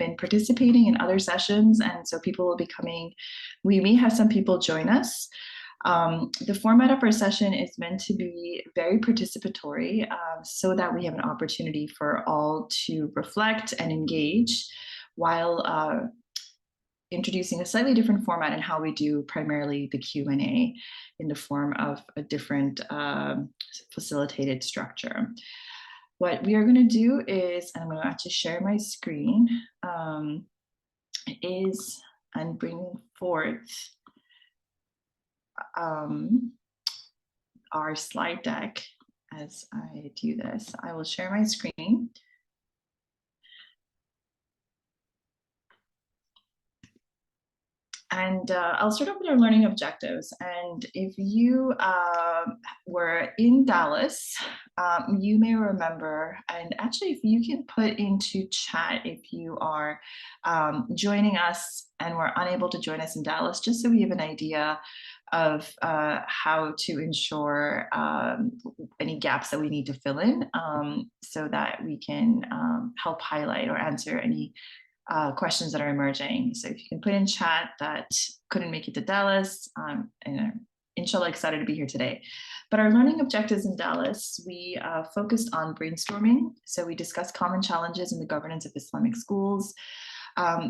been participating in other sessions, and so people will be coming. We may have some people join us. The format of our session is meant to be very participatory, so that we have an opportunity for all to reflect and engage while introducing a slightly different format in how we do primarily the Q&A in the form of a different facilitated structure. What we are going to do is, and I'm going to actually share my screen, and bring forth our slide deck. As I do this, I will share my screen. And I'll start off with our learning objectives. And if you were in Dallas, you may remember, and actually if you can put into chat if you are joining us and were unable to join us in Dallas, just so we have an idea of how to ensure any gaps that we need to fill in, so that we can help highlight or answer any questions that are emerging. So if you can put in chat that couldn't make it to Dallas, and inshallah excited to be here today. But our learning objectives in Dallas, we focused on brainstorming. So we discussed common challenges in the governance of Islamic schools.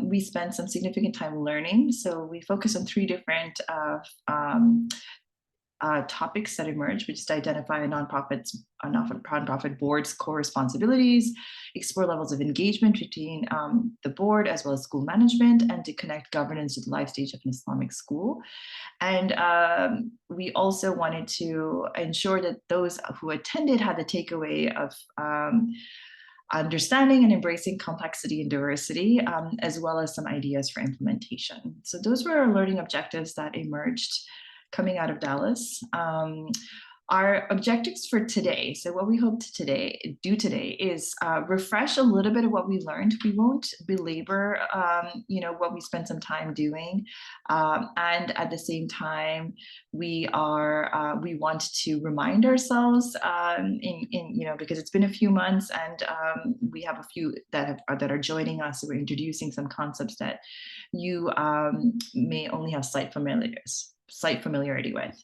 We spent some significant time learning. So we focused on 3 different topics that emerged, which is to identify a nonprofit board's core responsibilities, explore levels of engagement between the board as well as school management, and to connect governance to the life stage of an Islamic school. And we also wanted to ensure that those who attended had the takeaway of understanding and embracing complexity and diversity, as well as some ideas for implementation. So those were our learning objectives that emerged coming out of Dallas. Our objectives for today, so what we hope to do today is refresh a little bit of what we learned. We won't belabor what we spent some time doing, and at the same time we want to remind ourselves because it's been a few months, and we have a few that are joining us. So we're introducing some concepts that you may only have slight familiarity with.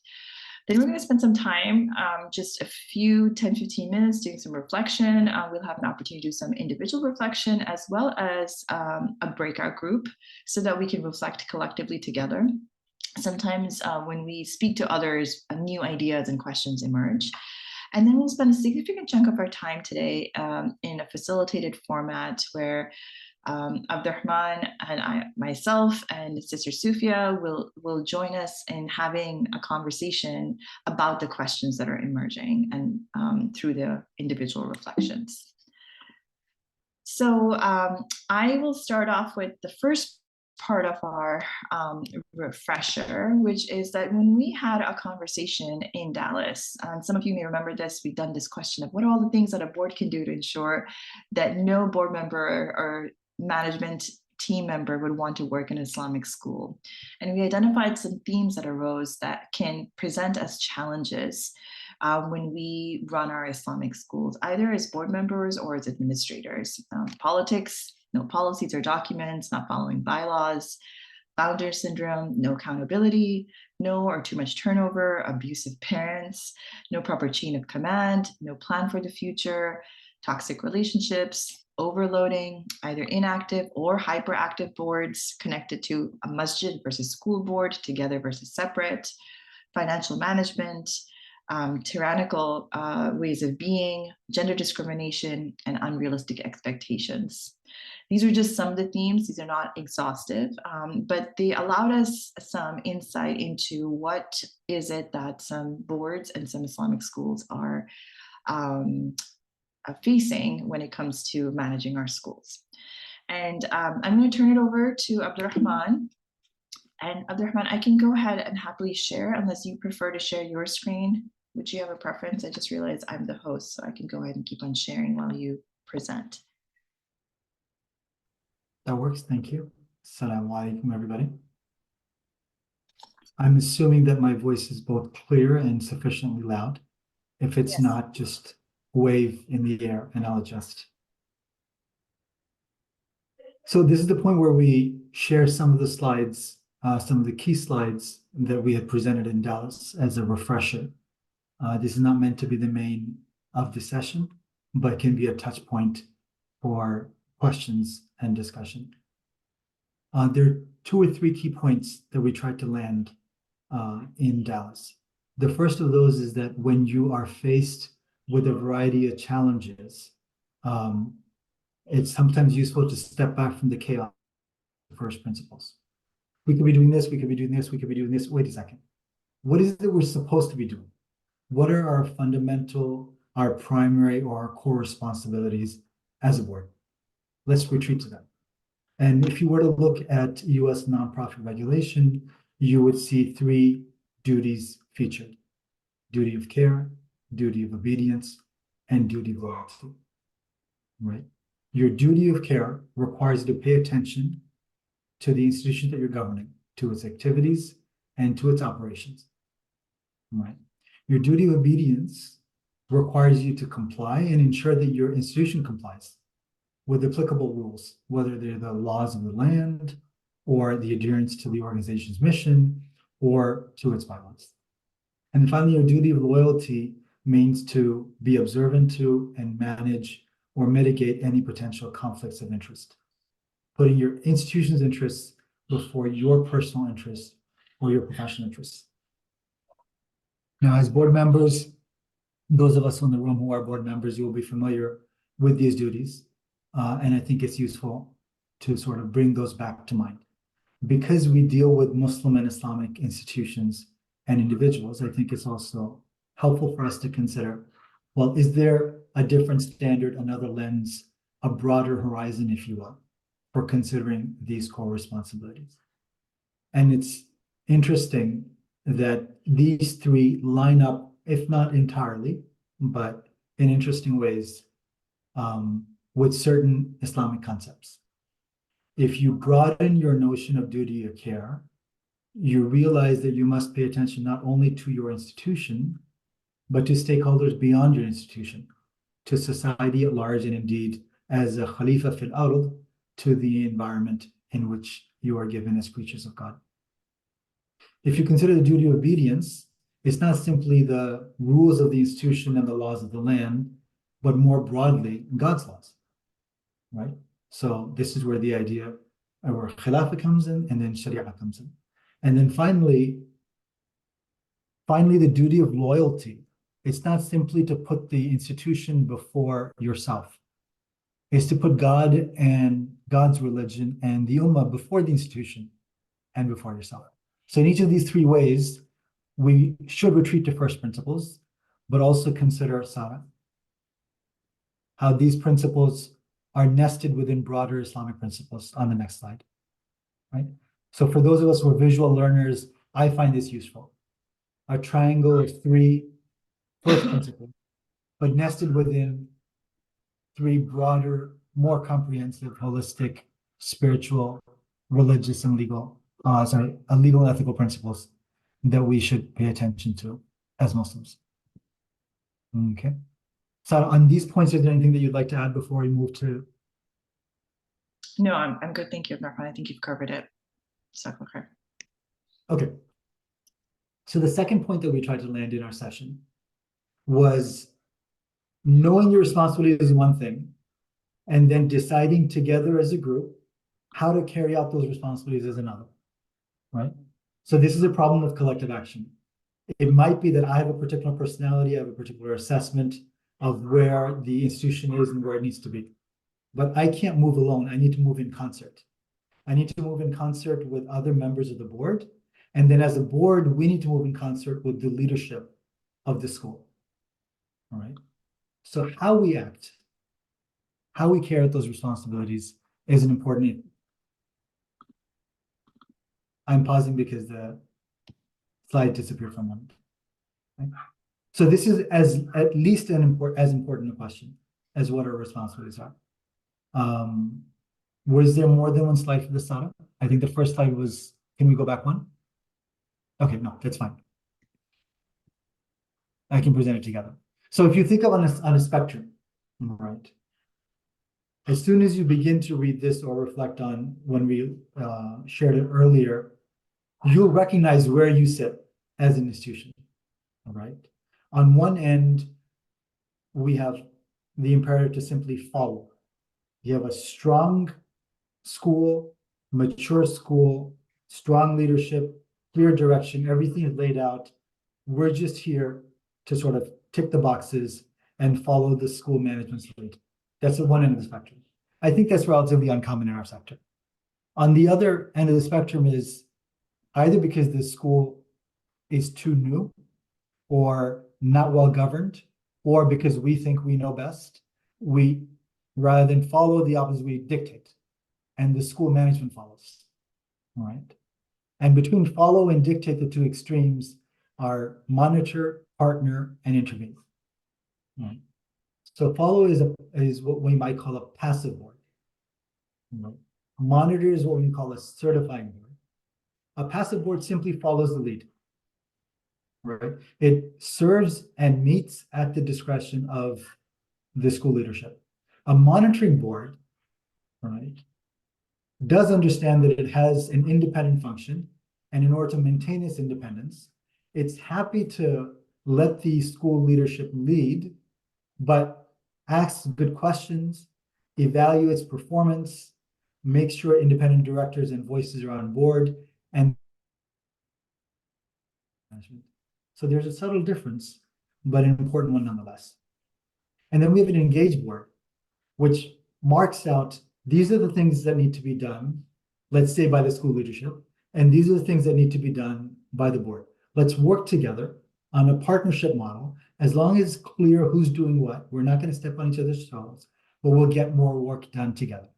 Then we're going to spend some time, just a few 10-15 minutes doing some reflection. We'll have an opportunity to do some individual reflection as well as a breakout group so that we can reflect collectively together. Sometimes when we speak to others, new ideas and questions emerge. And then we'll spend a significant chunk of our time today in a facilitated format where Abdur-Rahman and myself and Sister Sufia will join us in having a conversation about the questions that are emerging and through the individual reflections. So I will start off with the first part of our refresher, which is that when we had a conversation in Dallas, and some of you may remember this, we've done this question of what are all the things that a board can do to ensure that no board member or management team member would want to work in an Islamic school. And we identified some themes that arose that can present as challenges when we run our Islamic schools, either as board members or as administrators. Politics, no policies or documents, not following bylaws, founder syndrome, no accountability, no or too much turnover, abusive parents, no proper chain of command, no plan for the future, toxic relationships, overloading, either inactive or hyperactive boards connected to a masjid versus school board, together versus separate, financial management, tyrannical ways of being, gender discrimination, and unrealistic expectations. These are just some of the themes. These are not exhaustive, but they allowed us some insight into what is it that some boards and some Islamic schools are facing when it comes to managing our schools. And I'm going to turn it over to Abdur-Rahman. And Abdur-Rahman, I can go ahead and happily share unless you prefer to share your screen. Would you have a preference? I just realized I'm the host, so I can go ahead and keep on sharing while you present. That works, thank you. Assalamu alaikum, everybody. I'm assuming that my voice is both clear and sufficiently loud. If it's not, just wave in the air and I'll adjust. So this is the point where we share some of the slides, some of the key slides that we had presented in Dallas as a refresher. This is not meant to be the main of the session, but can be a touch point for questions and discussion. There are 2 or 3 key points that we tried to land in Dallas. The first of those is that when you are faced with a variety of challenges, it's sometimes useful to step back from the chaos of first principles. We could be doing this, we could be doing this, we could be doing this. Wait a second. What is it we're supposed to be doing? What are our fundamental, our primary, or our core responsibilities as a board? Let's retreat to them. And if you were to look at US nonprofit regulation, you would see 3 duties featured: duty of care, duty of obedience, and duty of loyalty. Right? Your duty of care requires you to pay attention to the institution that you're governing, to its activities, and to its operations. Right? Your duty of obedience requires you to comply and ensure that your institution complies with applicable rules, whether they're the laws of the land or the adherence to the organization's mission or to its bylaws. And then finally, your duty of loyalty means to be observant to and manage or mitigate any potential conflicts of interest, putting your institution's interests before your personal interests or your professional interests. Now, as board members, those of us in the room who are board members, you will be familiar with these duties. And I think it's useful to sort of bring those back to mind. Because we deal with Muslim and Islamic institutions and individuals, I think it's also helpful for us to consider, well, is there a different standard, another lens, a broader horizon, if you will, for considering these core responsibilities? And it's interesting that these 3 line up, if not entirely, but in interesting ways, with certain Islamic concepts. If you broaden your notion of duty of care, you realize that you must pay attention not only to your institution, but to stakeholders beyond your institution, to society at large, and indeed as a Khalifa fil ard, to the environment in which you are given as creatures of God. If you consider the duty of obedience, it's not simply the rules of the institution and the laws of the land, but more broadly, God's laws, right? So this is where the idea where Khilafah comes in, and then Sharia comes in. And then finally, the duty of loyalty. It's not simply to put the institution before yourself. It's to put God and God's religion and the Ummah before the institution and before yourself. So in each of these 3 ways, we should retreat to first principles, but also consider Sarah, how these principles are nested within broader Islamic principles on the next slide, right? So for those of us who are visual learners, I find this useful. A triangle of 3 first principles, but nested within 3 broader, more comprehensive, holistic, spiritual, religious, and legal and ethical principles that we should pay attention to as Muslims. Okay. So on these points, is there anything that you'd like to add before we move to? No, I'm good. Thank you, Abdur-Rahman. I think you've covered it. Okay. So the second point that we tried to land in our session was knowing your responsibility is one thing, and then deciding together as a group how to carry out those responsibilities is another, right? So this is a problem of collective action. It might be that I have a particular personality, I have a particular assessment of where the institution is and where it needs to be. But I can't move alone. I need to move in concert. I need to move in concert with other members of the board. And then as a board, we need to move in concert with the leadership of the school. All right. So how we act, how we carry out those responsibilities is an important. I'm pausing because the slide disappeared for a moment. Okay. So this is at least as important a question as what our responsibilities are. Was there more than one slide for the Sada? I think the first slide was, can we go back one? Okay, no, that's fine. I can present it together. So if you think of on a spectrum, right? As soon as you begin to read this or reflect on when we shared it earlier, you'll recognize where you sit as an institution, all right? On one end, we have the imperative to simply follow. You have a strong school, mature school, strong leadership, clear direction, everything is laid out. We're just here to sort of tick the boxes and follow the school management's lead. That's the one end of the spectrum. I think that's relatively uncommon in our sector. On the other end of the spectrum is either because the school is too new or not well governed, or because we think we know best, we, rather than follow the opposite, we dictate, and the school management follows, all right? And between follow and dictate, the two extremes are monitor, partner, and intervene. Right. So follow is what we might call a passive board. Right. Monitor is what we call a certifying board. A passive board simply follows the lead. Right. It serves and meets at the discretion of the school leadership. A monitoring board, right, does understand that it has an independent function, and in order to maintain its independence, it's happy to let the school leadership lead, but asks good questions, evaluates performance, makes sure independent directors and voices are on board, and management. So there's a subtle difference, but an important one nonetheless. And then we have an engaged board, which marks out these are the things that need to be done, let's say by the school leadership, and these are the things that need to be done by the board. Let's work together on a partnership model. As long as it's clear who's doing what, we're not going to step on each other's toes, but we'll get more work done together.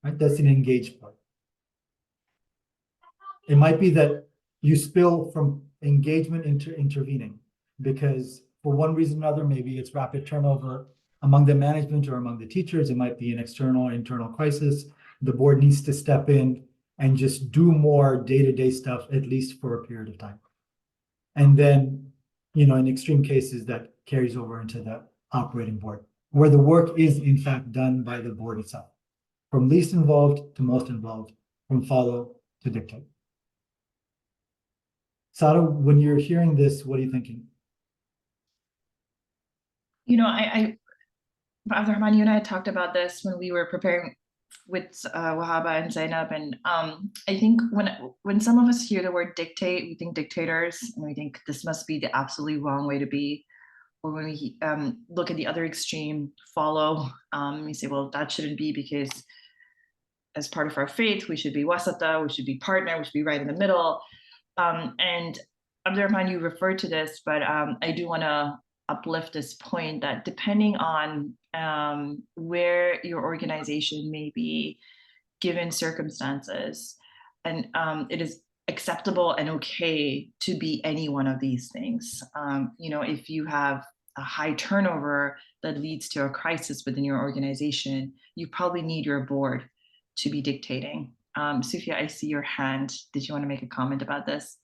Right? That's an engaged board. It might be that you spill from engagement into intervening because for one reason or another, maybe it's rapid turnover among the management or among the teachers. It might be an external or internal crisis. The board needs to step in and just do more day-to-day stuff, at least for a period of time. And then, in extreme cases, that carries over into the operating board, where the work is in fact done by the board itself, from least involved to most involved, from follow to dictate. Sada, when you're hearing this, what are you thinking? Abdur-Rahman, you and I had talked about this when we were preparing with Wahaba and Zainab, and I think when some of us hear the word dictate, we think dictators, and we think this must be the absolutely wrong way to be. Or when we look at the other extreme, follow, we say, well, that shouldn't be because as part of our faith, we should be wasata, we should be partner, we should be right in the middle. And Abdur-Rahman, you referred to this, but I do want to uplift this point that depending on where your organization may be given circumstances, and it is acceptable and okay to be any one of these things. If you have a high turnover that leads to a crisis within your organization, you probably need your board to be dictating. Sufia, I see your hand. Did you want to make a comment about this?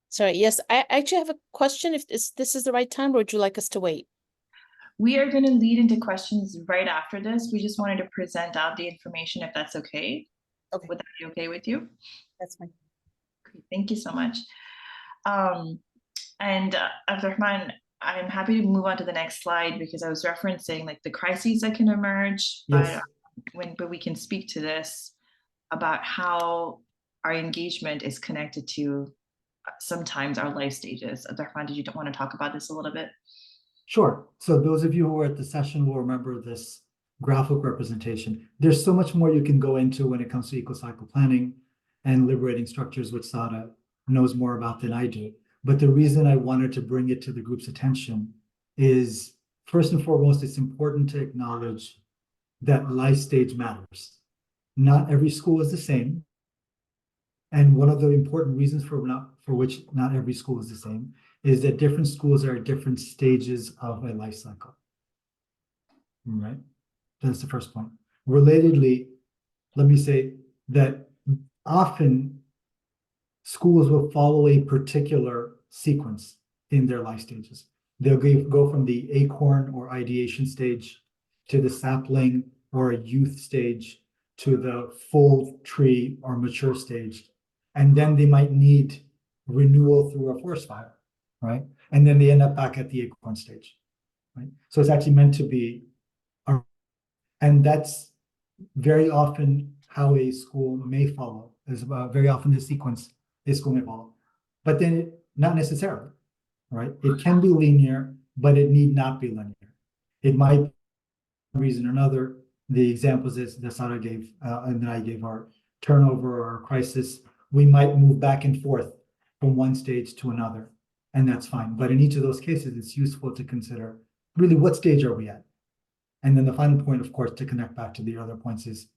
Sorry, yes, I actually have a question. If this is the right time, or would you like us to wait? We are going to lead into questions right after this. We just wanted to present out the information, if that's okay. Okay. Would that be okay with you? That's fine. Great. Thank you so much. And Abdur-Rahman, I'm happy to move on to the next slide because I was referencing like the crises that can emerge, Yes. but we can speak to this about how our engagement is connected to sometimes our life stages. Abdur-Rahman, did you want to talk about this a little bit? Sure. So those of you who were at the session will remember this graphic representation. There's so much more you can go into when it comes to eco-cycle planning and liberating structures, which Sada knows more about than I do. But the reason I wanted to bring it to the group's attention is, first and foremost, it's important to acknowledge that life stage matters. Not every school is the same. And one of the important reasons for which not every school is the same is that different schools are at different stages of a life cycle. Right? That's the first point. Relatedly, let me say that often schools will follow a particular sequence in their life stages. They'll go from the acorn or ideation stage to the sapling or a youth stage to the full tree or mature stage. And then they might need renewal through a forest fire, right? And then they end up back at the acorn stage, right? So it's actually meant to be, and that's very often how a school may follow. Is very often the sequence a school may follow, but then not necessarily, right? It can be linear, but it need not be linear. It might be one reason or another. The examples that Sarah gave and that I gave are turnover or crisis. We might move back and forth from one stage to another, and that's fine. But in each of those cases, it's useful to consider really what stage are we at? And then the final point, of course, to connect back to the other points is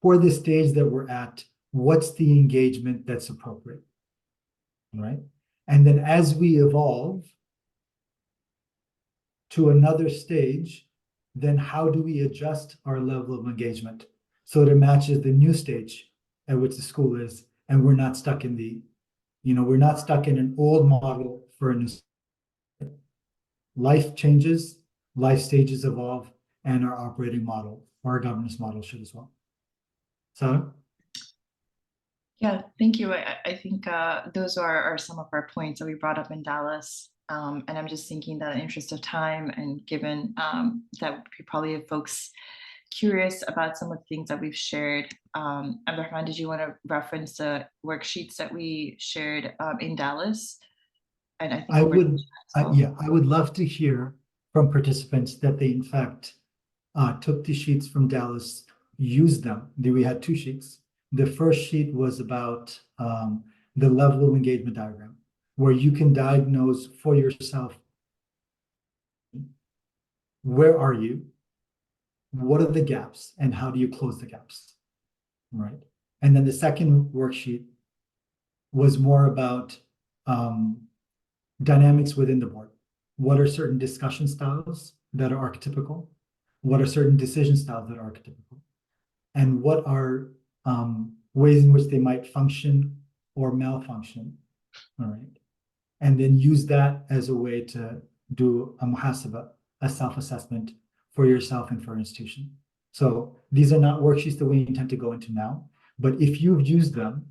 for the stage that we're at, what's the engagement that's appropriate, right? And then as we evolve to another stage, then how do we adjust our level of engagement so that it matches the new stage at which the school is, and we're not stuck in the, we're not stuck in an old model for a new. Life changes, life stages evolve, and our operating model or our governance model should as well. So. Yeah, thank you. I think those are some of our points that we brought up in Dallas. And I'm just thinking that in the interest of time and given that we probably have folks curious about some of the things that we've shared. Abdur-Rahman, did you want to reference the worksheets that we shared in Dallas? And I think I would, yeah, I would love to hear from participants that they in fact took the sheets from Dallas, used them. We had 2 sheets. The first sheet was about the level of engagement diagram, where you can diagnose for yourself, where are you, what are the gaps, and how do you close the gaps, right? And then the second worksheet was more about dynamics within the board. What are certain discussion styles that are archetypical? What are certain decision styles that are archetypical? And what are ways in which they might function or malfunction, all right? And then use that as a way to do a muhasaba, a self-assessment for yourself and for your institution. So these are not worksheets that we intend to go into now, but if you've used them,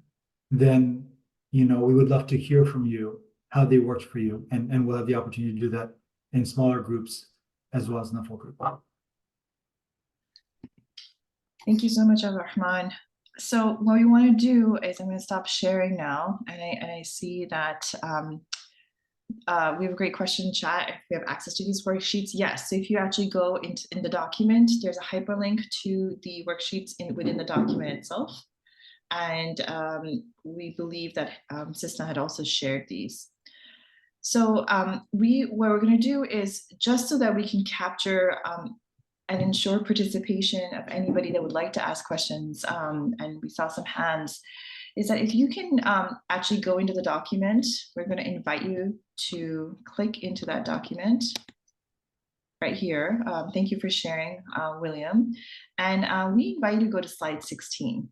then we would love to hear from you how they worked for you, and we'll have the opportunity to do that in smaller groups as well as in the full group. Thank you so much, Abdur-Rahman. So what we want to do is I'm going to stop sharing now, and I see that we have a great question chat. If we have access to these worksheets, yes. So if you actually go in the document, there's a hyperlink to the worksheets within the document itself, and we believe that Sisna had also shared these. So what we're going to do is, just so that we can capture and ensure participation of anybody that would like to ask questions, and we saw some hands, is that if you can actually go into the document, we're going to invite you to click into that document right here. Thank you for sharing, William. And we invite you to go to slide 16.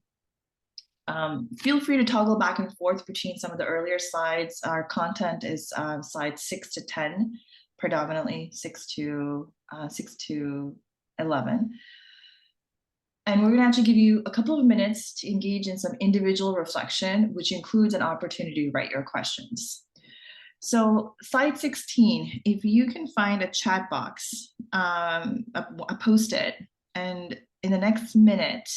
Feel free to toggle back and forth between some of the earlier slides. Our content is slides 6 to 10, predominantly 6 to 11. And we're going to actually give you a couple of minutes to engage in some individual reflection, which includes an opportunity to write your questions. So slide 16, if you can find a chat box, a post-it, and in the next minute,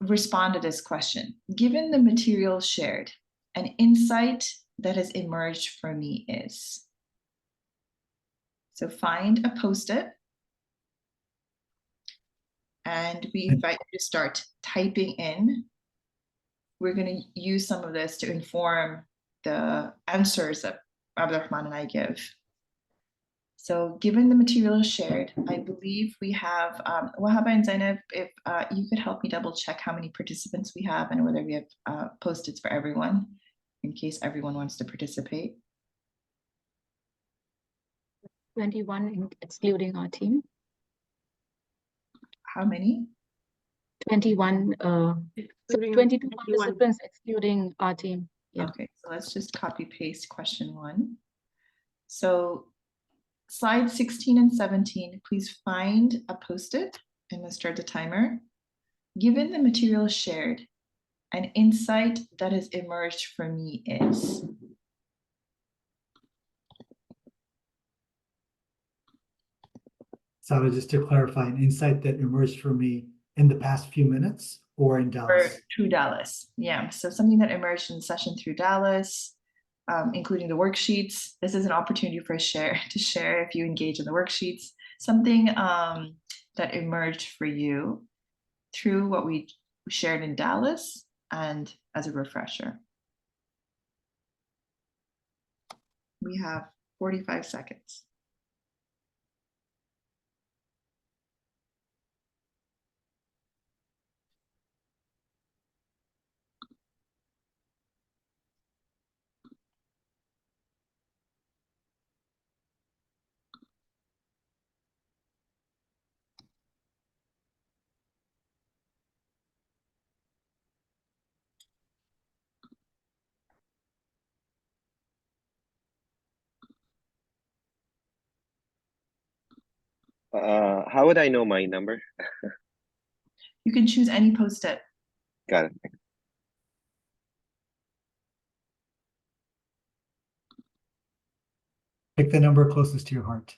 respond to this question. Given the material shared, an insight that has emerged for me is. So find a post-it, and we invite you to start typing in. We're going to use some of this to inform the answers that Abdur-Rahman and I give. So given the material shared, I believe we have, Wahaba and Zainab, if you could help me double check how many participants we have and whether we have post-its for everyone, in case everyone wants to participate. 21 excluding our team. How many? 21, so 22 participants excluding our team. Yeah. Okay, so let's just copy paste question 1. So slides 16 and 17, please find a post-it and let's start the timer. Given the material shared, an insight that has emerged for me is. Sarah, just to clarify, an insight that emerged for me in the past few minutes or in Or Dallas? through Dallas. Yeah, so something that emerged in the session through Dallas, including the worksheets. This is an opportunity for to share if you engage in the worksheets. Something that emerged for you through what we shared in Dallas and as a refresher. We have 45 seconds. How would I know my number? You can choose any post-it. Got it. Pick the number closest to your heart.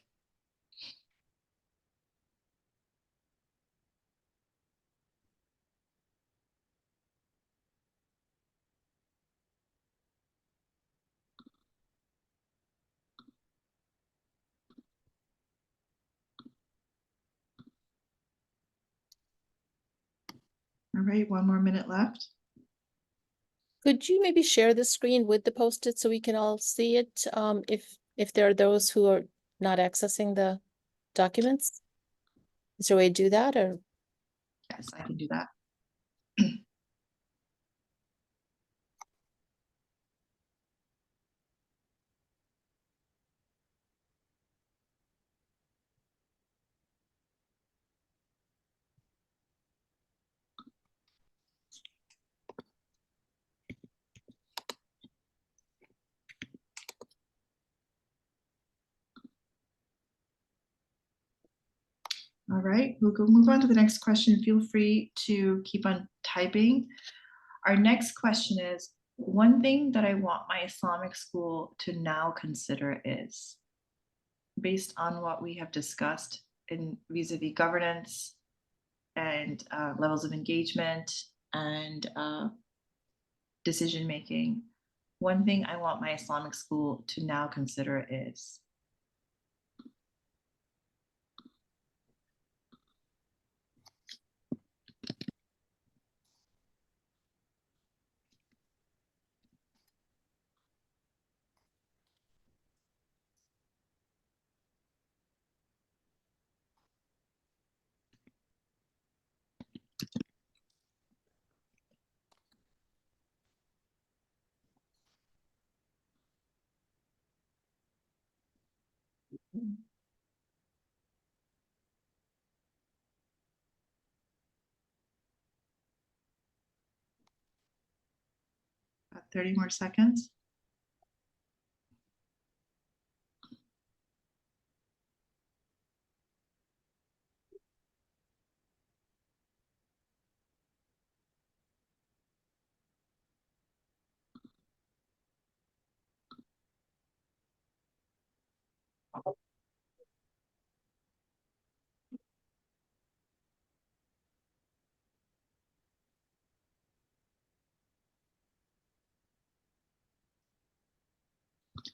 All right, 1 more minute left. Could you maybe share the screen with the post-it so we can all see it? If there are those who are not accessing the documents? Is there a way to do that, or? Yes, I can do that. All right, we'll go move on to the next question. Feel free to keep on typing. Our next question is, one thing that I want my Islamic school to now consider is, based on what we have discussed in vis-a-vis governance and levels of engagement and decision-making, one thing I want my Islamic school to now consider is. About 30 more seconds.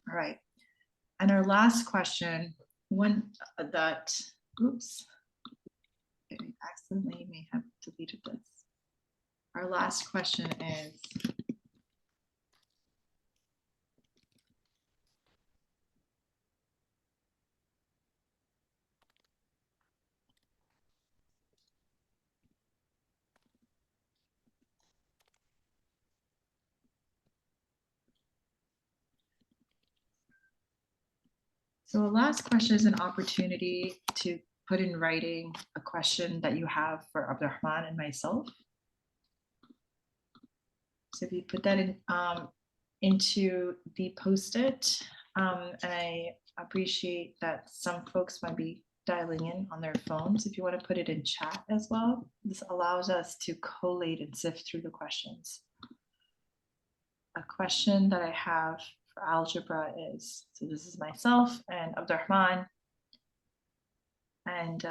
All right. And our last question, one that, oops, I accidentally may have deleted this. Our last question is, so the last question is an opportunity to put in writing a question that you have for Abdur-Rahman and myself. So if you put that in, into the post-it. And I appreciate that some folks might be dialing in on their phones. If you want to put it in chat as well, this allows us to collate and sift through the questions. A question that I have for algebra is, so this is myself and Abdur-Rahman, and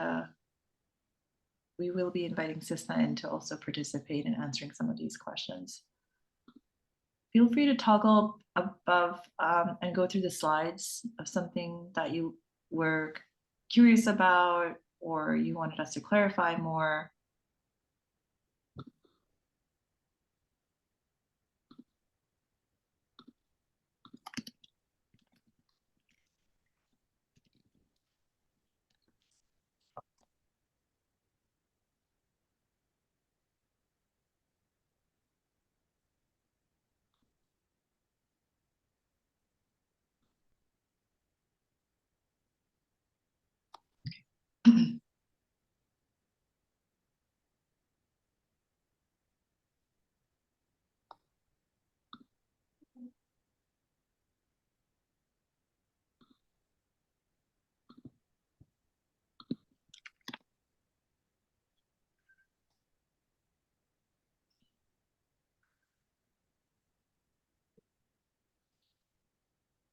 we will be inviting Sisna in to also participate in answering some of these questions. Feel free to toggle above and go through the slides of something that you were curious about or you wanted us to clarify more.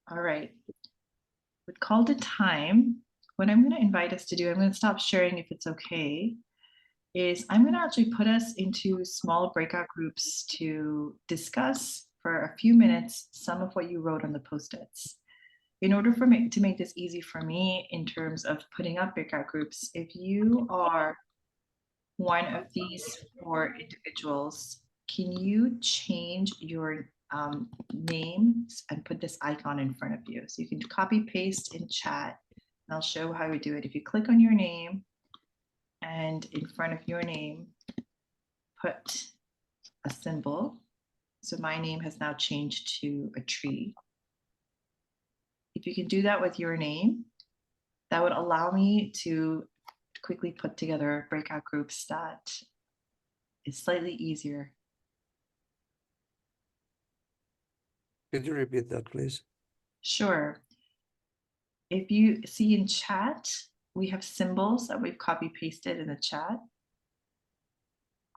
All right, with call to time, what I'm going to invite us to do, I'm going to stop sharing if it's okay, is I'm going to actually put us into small breakout groups to discuss for a few minutes some of what you wrote on the post-its. In order for me to make this easy for me in terms of putting up breakout groups, if you are one of these 4 individuals, can you change your names and put this icon in front of you? So you can copy paste in chat, and I'll show how we do it. If you click on your name and in front of your name, put a symbol. So my name has now changed to a tree. If you can do that with your name, that would allow me to quickly put together breakout groups that is slightly easier. Could you repeat that, please? Sure. If you see in chat, we have symbols that we've copy pasted in the chat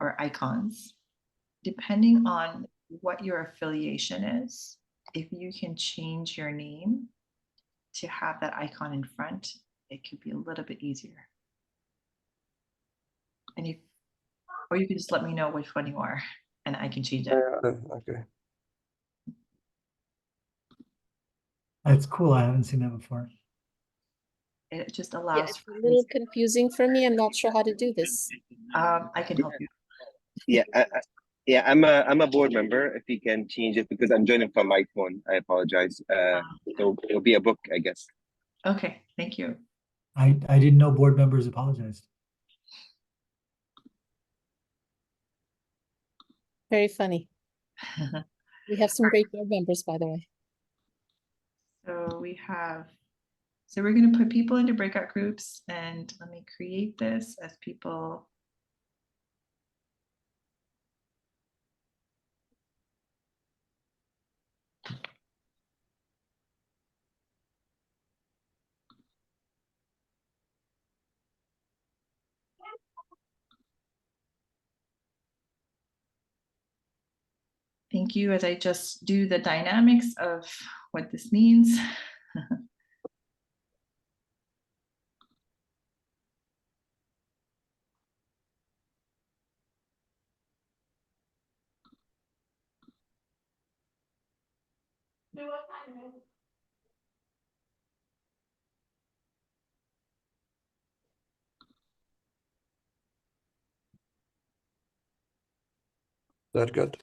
or icons. Depending on what your affiliation is, if you can change your name to have that icon in front, it could be a little bit easier. And if, or you can just let me know which one you are and I can change it. Okay. That's cool. I haven't seen that before. It just Yeah, allows it's for a little confusing for me. I'm not sure how to do this. I can help you. Yeah, yeah, I'm a board member. If you can change it, because I'm joining from my phone, I apologize. It'll be a book, I guess. Okay, thank you. I didn't know board members apologized. Very funny. We have some great board members, by the way. So so we're going to put people into breakout groups, and let me create this as people. Thank you, as I just do the dynamics of what this means. That good?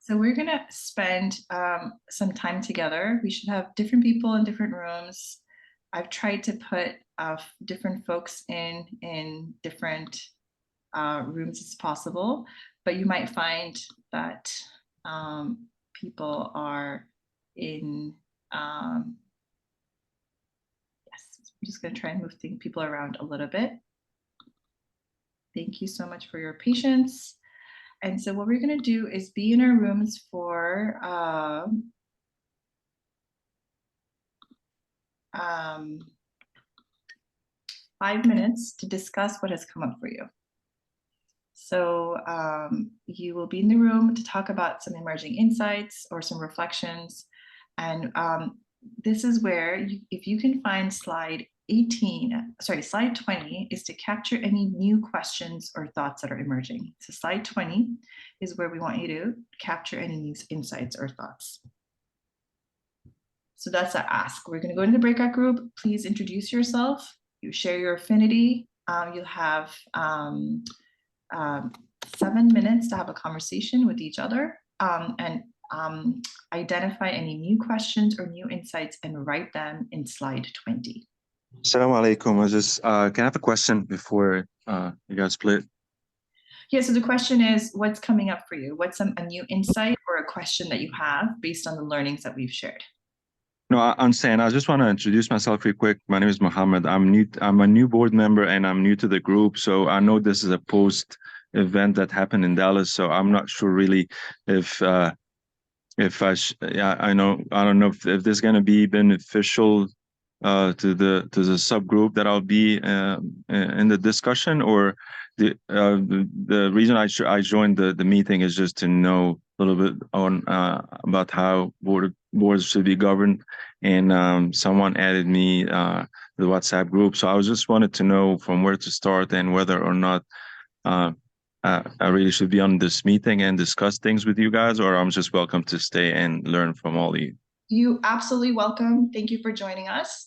So we're going to spend some time together. We should have different people in different rooms. I've tried to put different folks in different rooms as possible, but you might find that people are in, yes, I'm just going to try and move people around a little bit. Thank you so much for your patience. And so what we're going to do is be in our rooms for 5 minutes to discuss what has come up for you. So you will be in the room to talk about some emerging insights or some reflections. And this is where, if you can find slide 20 is to capture any new questions or thoughts that are emerging. So slide 20 is where we want you to capture any new insights or thoughts. So that's our ask. We're going to go into the breakout group. Please introduce yourself. You share your affinity. You'll have 7 minutes to have a conversation with each other and identify any new questions or new insights and write them in slide 20. Assalamu alaikum. I just can I have a question before you guys split? Yeah, so the question is, what's coming up for you? What's a new insight or a question that you have based on the learnings that we've shared? No, I'm saying I just want to introduce myself real quick. My name is Mohammed. I'm a new board member and I'm new to the group. So I know this is a post event that happened in Dallas. So I'm not sure really if I don't know if this is going to be beneficial to the subgroup that I'll be in the discussion, or the reason I joined the meeting is just to know a little bit on about how boards should be governed, and someone added me the WhatsApp group, so I was just wanted to know from where to start and whether or not I really should be on this meeting and discuss things with you guys, or I'm just welcome to stay and learn from all of you. You absolutely welcome. Thank you for joining us.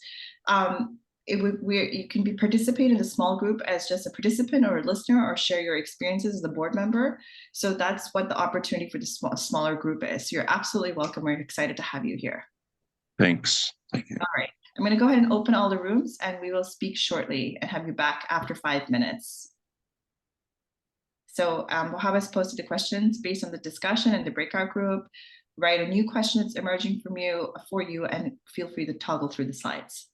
You can participate in the small group as just a participant or a listener, or share your experiences as a board member. So that's what the opportunity for the smaller group is. So you're absolutely welcome. We're excited to have you here. Thanks. Thank you. All right. I'm going to go ahead and open all the rooms, and we will speak shortly and have you back after 5 minutes. So Mohammed has posted the questions based on the discussion in the breakout group. Write a new question that's emerging for you, and feel free to toggle through the slides.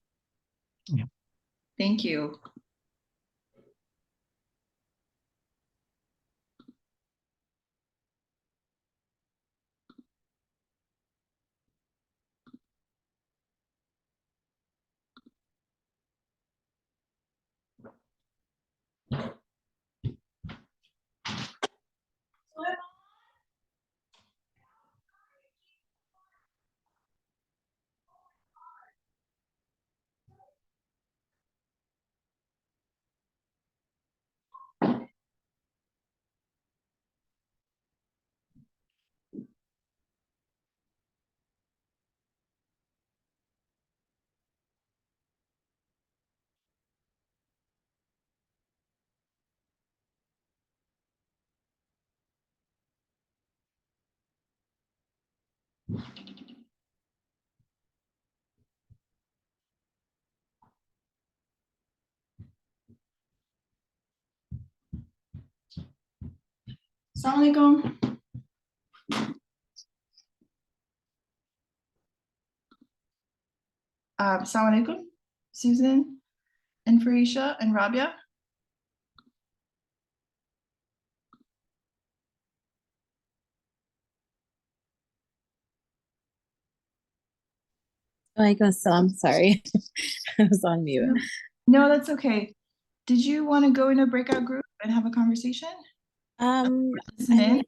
Yeah. Thank you. Assalamu alaikum. Assalamu alaikum, Susan and Farisha and Rabia. I'm sorry. I was on mute. No, that's okay. Did you want to go in a breakout group and have a conversation? Listen in?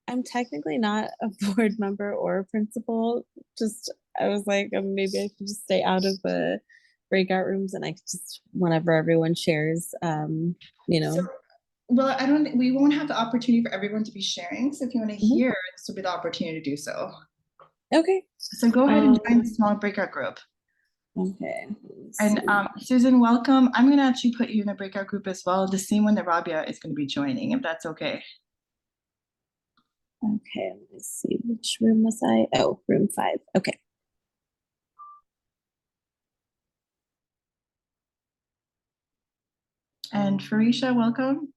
I'm technically not a board member or a principal. I was like, maybe I could just stay out of the breakout rooms, and I could just, whenever everyone shares, Well, we won't have the opportunity for everyone to be sharing. So if you want to hear, this will be the opportunity to do so. Okay. So go ahead and join the small breakout group. Okay. And Susan, welcome. I'm going to actually put you in a breakout group as well, the same one that Rabia is going to be joining, if that's okay. Okay, let me see, which room was I? Oh, room 5. Okay. And Farisha, welcome.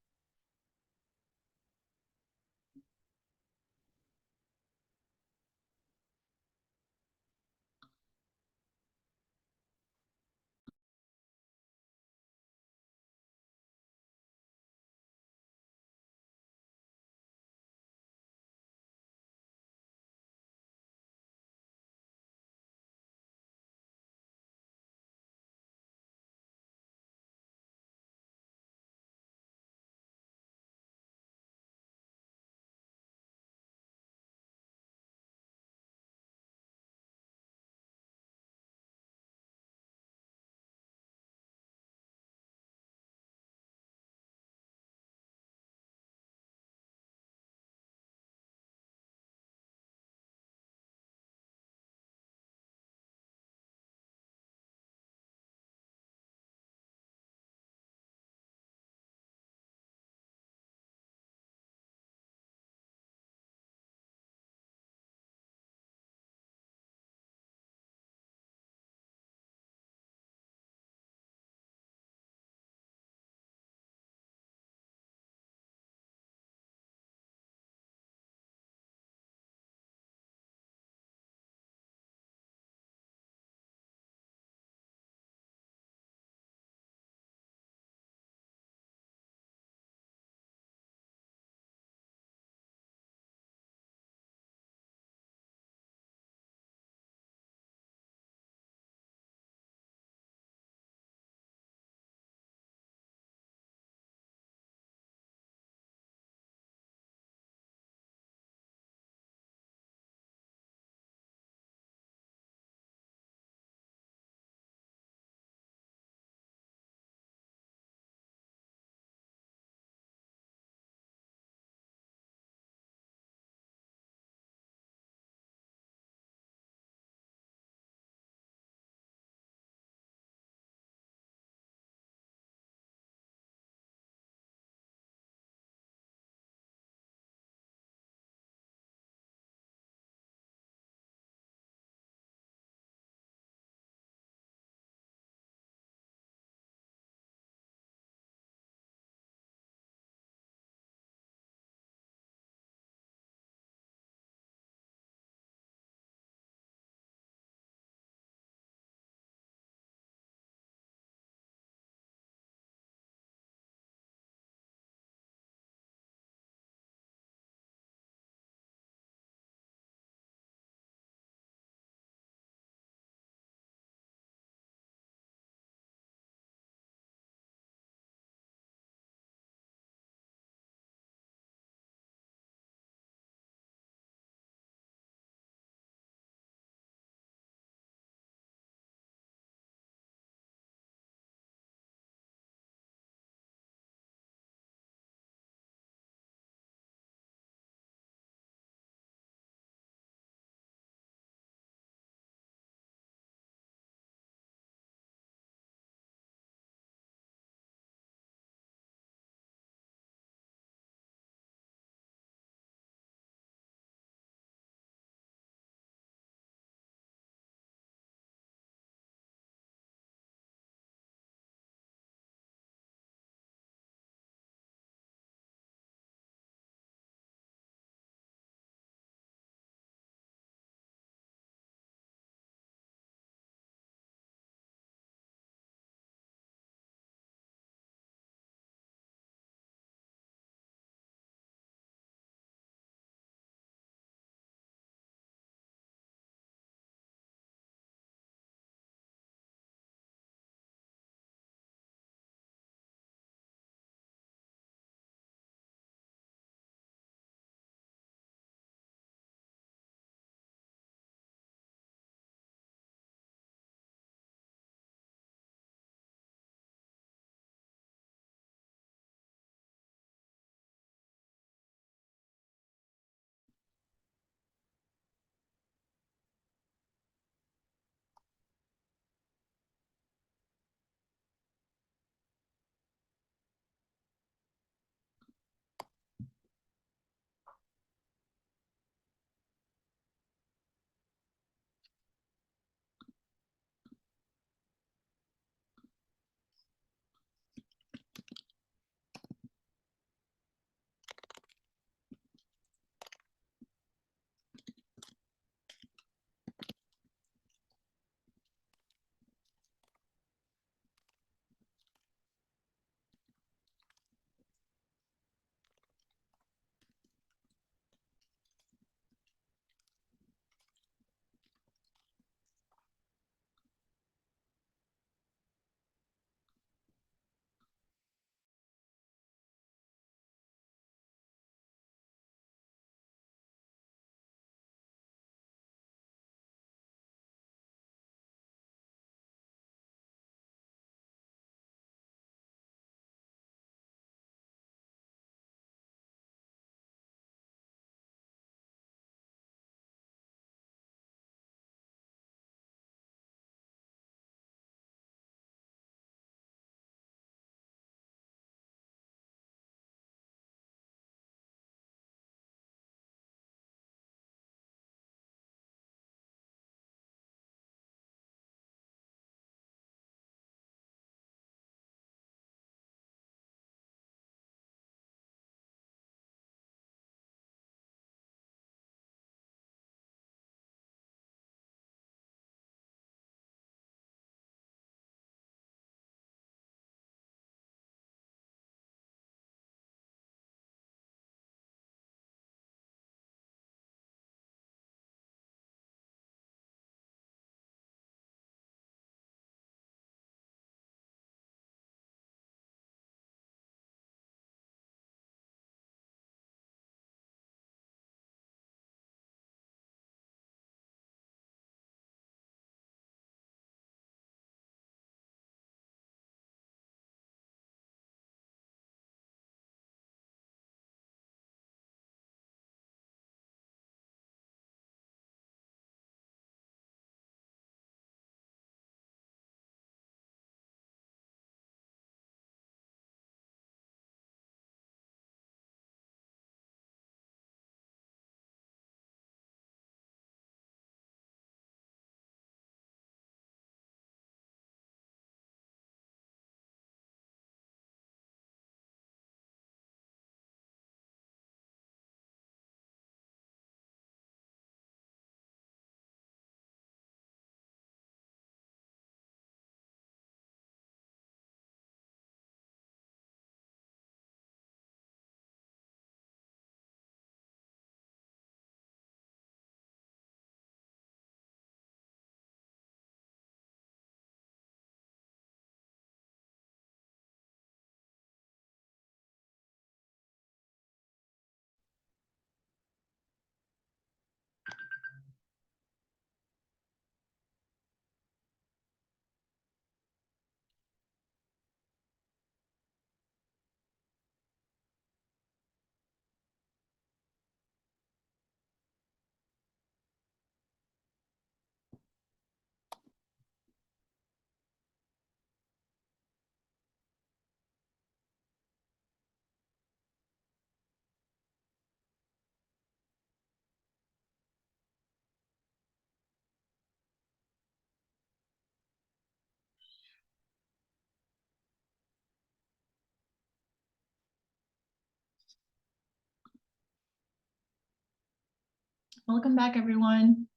Welcome back, everyone.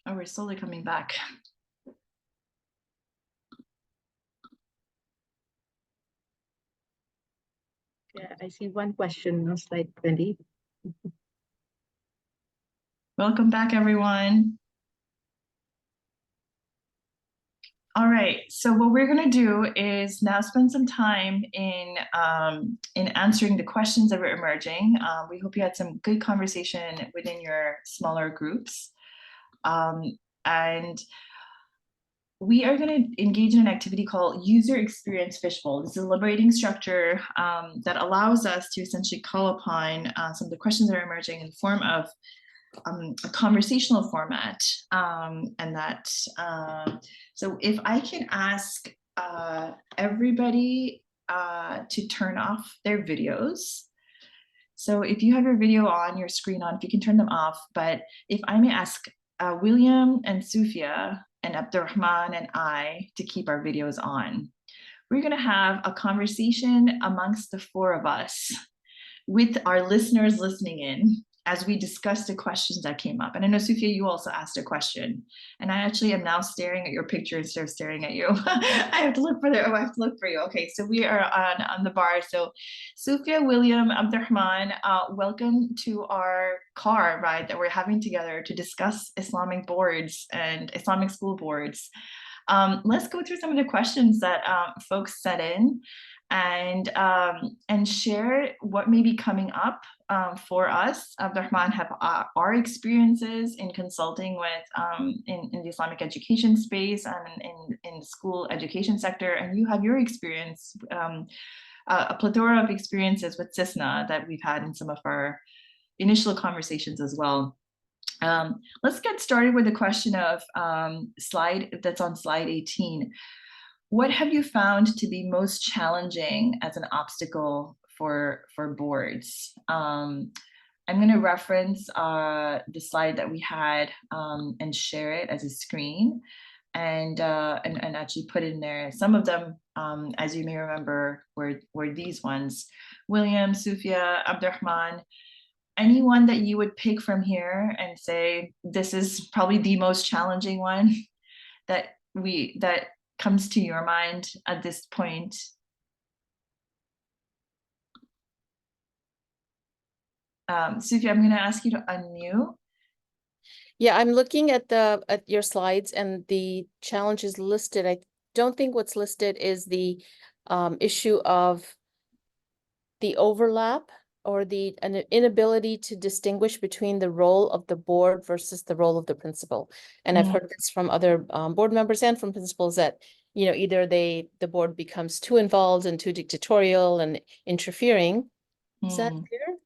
Oh, we're slowly coming back. Yeah, I see one question on slide 20. Welcome back, everyone. All right, so what we're gonna do is now spend some time in answering the questions that were emerging. We hope you had some good conversation within your smaller groups. And we are going to engage in an activity called User Experience Fishbowl. This is a liberating structure that allows us to essentially call upon some of the questions that are emerging in the form of a conversational format. So if I can ask everybody to turn off their videos. So if you have your video on, your screen on, if you can turn them off, but if I may ask William and Sufia and Abdur-Rahman and I to keep our videos on. We're gonna have a conversation amongst the four of us with our listeners listening in as we discuss the questions that came up. And I know, Sufia, you also asked a question. And I actually am now staring at your picture instead of staring at you. I have to look for I have to look for you. Okay, so we are on the bar. So Sufia, William, Abdur-Rahman, welcome to our car ride that we're having together to discuss Islamic boards and Islamic school boards. Let's go through some of the questions that folks sent in and share what may be coming up for us. Abdur-Rahman have our experiences in consulting with in the Islamic education space and in the school education sector, and you have your experience, a plethora of experiences with CISNA that we've had in some of our initial conversations as well. Let's get started with the question of slide that's on slide 18. What have you found to be most challenging as an obstacle for boards? I'm going to reference the slide that we had and share it as a screen and actually put in there. Some of them, as you may remember, were these ones. William, Sufia, Abdur-Rahman, anyone that you would pick from here and say, this is probably the most challenging one that comes to your mind at this point? Sufia, I'm going to ask you to unmute. Yeah, I'm looking at your slides and the challenges listed. I don't think what's listed is the issue of the overlap or an inability to distinguish between the role of the board versus the role of the principal. And I've heard this from other board members and from principals that, you know, either the board becomes too involved and too dictatorial and interfering. Is that clear?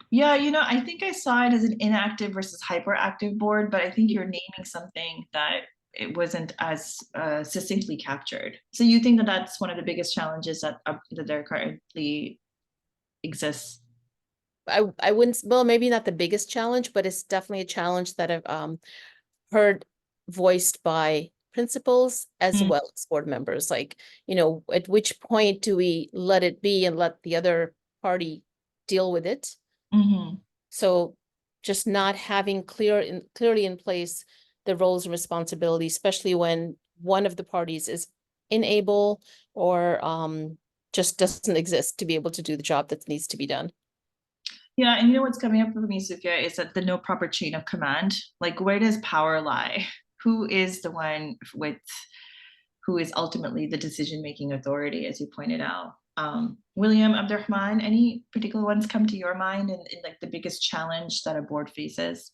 Yeah, you know, I think I saw it as an inactive versus hyperactive board, but I think you're naming something that it wasn't as succinctly captured. So you think that that's one of the biggest challenges that there currently exists? I wouldn't, well, maybe not the biggest challenge, but it's definitely a challenge that I've heard voiced by principals as well as board members. Like, you know, at which point do we let it be and let the other party deal with it? So just not having clearly in place the roles and responsibilities, especially when one of the parties is unable or just doesn't exist to be able to do the job that needs to be done. Yeah, and you know what's coming up for me, Sufia, is that the no proper chain of command. Like, where does power lie? Who is the one who is ultimately the decision-making authority, as you pointed out? William, Abdur-Rahman, any particular ones come to your mind and like the biggest challenge that a board faces?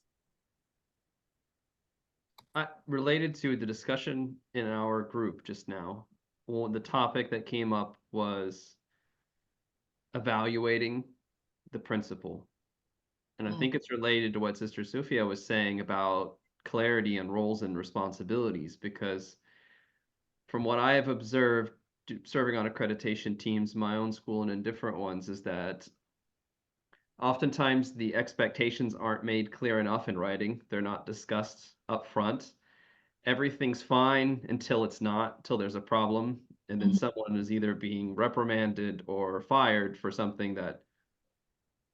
Related to the discussion in our group just now, well, the topic that came up was evaluating the principal. And I think it's related to what Sister Sufia was saying about clarity and roles and responsibilities, because from what I have observed serving on accreditation teams, my own school and in different ones, is that oftentimes the expectations aren't made clear enough in writing. They're not discussed up front. Everything's fine until it's not, until there's a problem. And then someone is either being reprimanded or fired for something that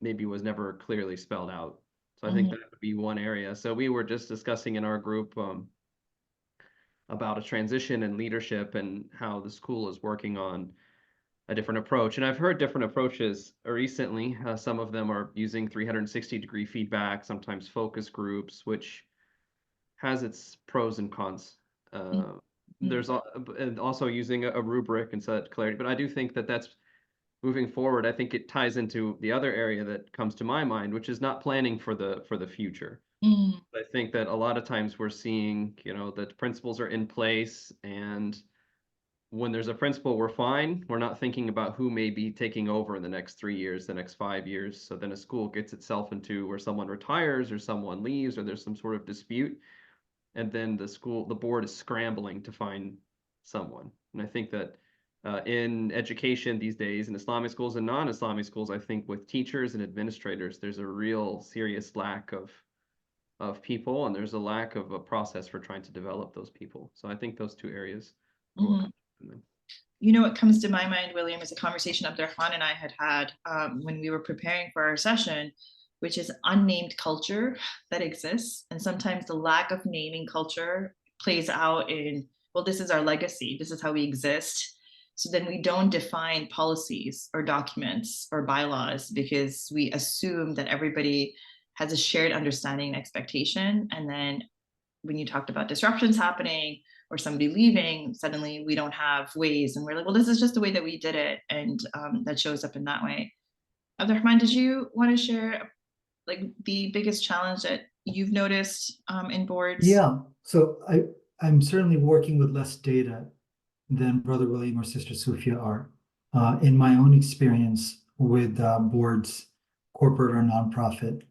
maybe was never clearly spelled out So I think that would be one area. So we were just discussing in our group about a transition in leadership and how the school is working on a different approach. And I've heard different approaches recently. Some of them are using 360-degree feedback, sometimes focus groups, which has its pros and cons. There's and also using a rubric and such clarity. But I do think that that's moving forward. I think it ties into the other area that comes to my mind, which is not planning for the future. I think that a lot of times we're seeing, that principles are in place, and when there's a principal, we're fine. We're not thinking about who may be taking over in the next 3 years, the next 5 years. So then a school gets itself into where someone retires or someone leaves or there's some sort of dispute. And then the board is scrambling to find someone. And I think that in education these days, in Islamic schools and non-Islamic schools, I think with teachers and administrators, there's a real serious lack of people, and there's a lack of a process for trying to develop those people. So I think those two areas are what comes to mind. What comes to my mind, William, is a conversation Abdur-Rahman and I had when we were preparing for our session, which is unnamed culture that exists. And sometimes the lack of naming culture plays out in, well, this is our legacy. This is how we exist. So then we don't define policies or documents or bylaws because we assume that everybody has a shared understanding and expectation. And then when you talked about disruptions happening or somebody leaving, suddenly we don't have ways. And we're like, well, this is just the way that we did it. And that shows up in that way. Abdur-Rahman, did you want to share like the biggest challenge that you've noticed in boards? Yeah, so I'm certainly working with less data than Brother William or Sister Sufia are. In my own experience with boards, corporate or nonprofit,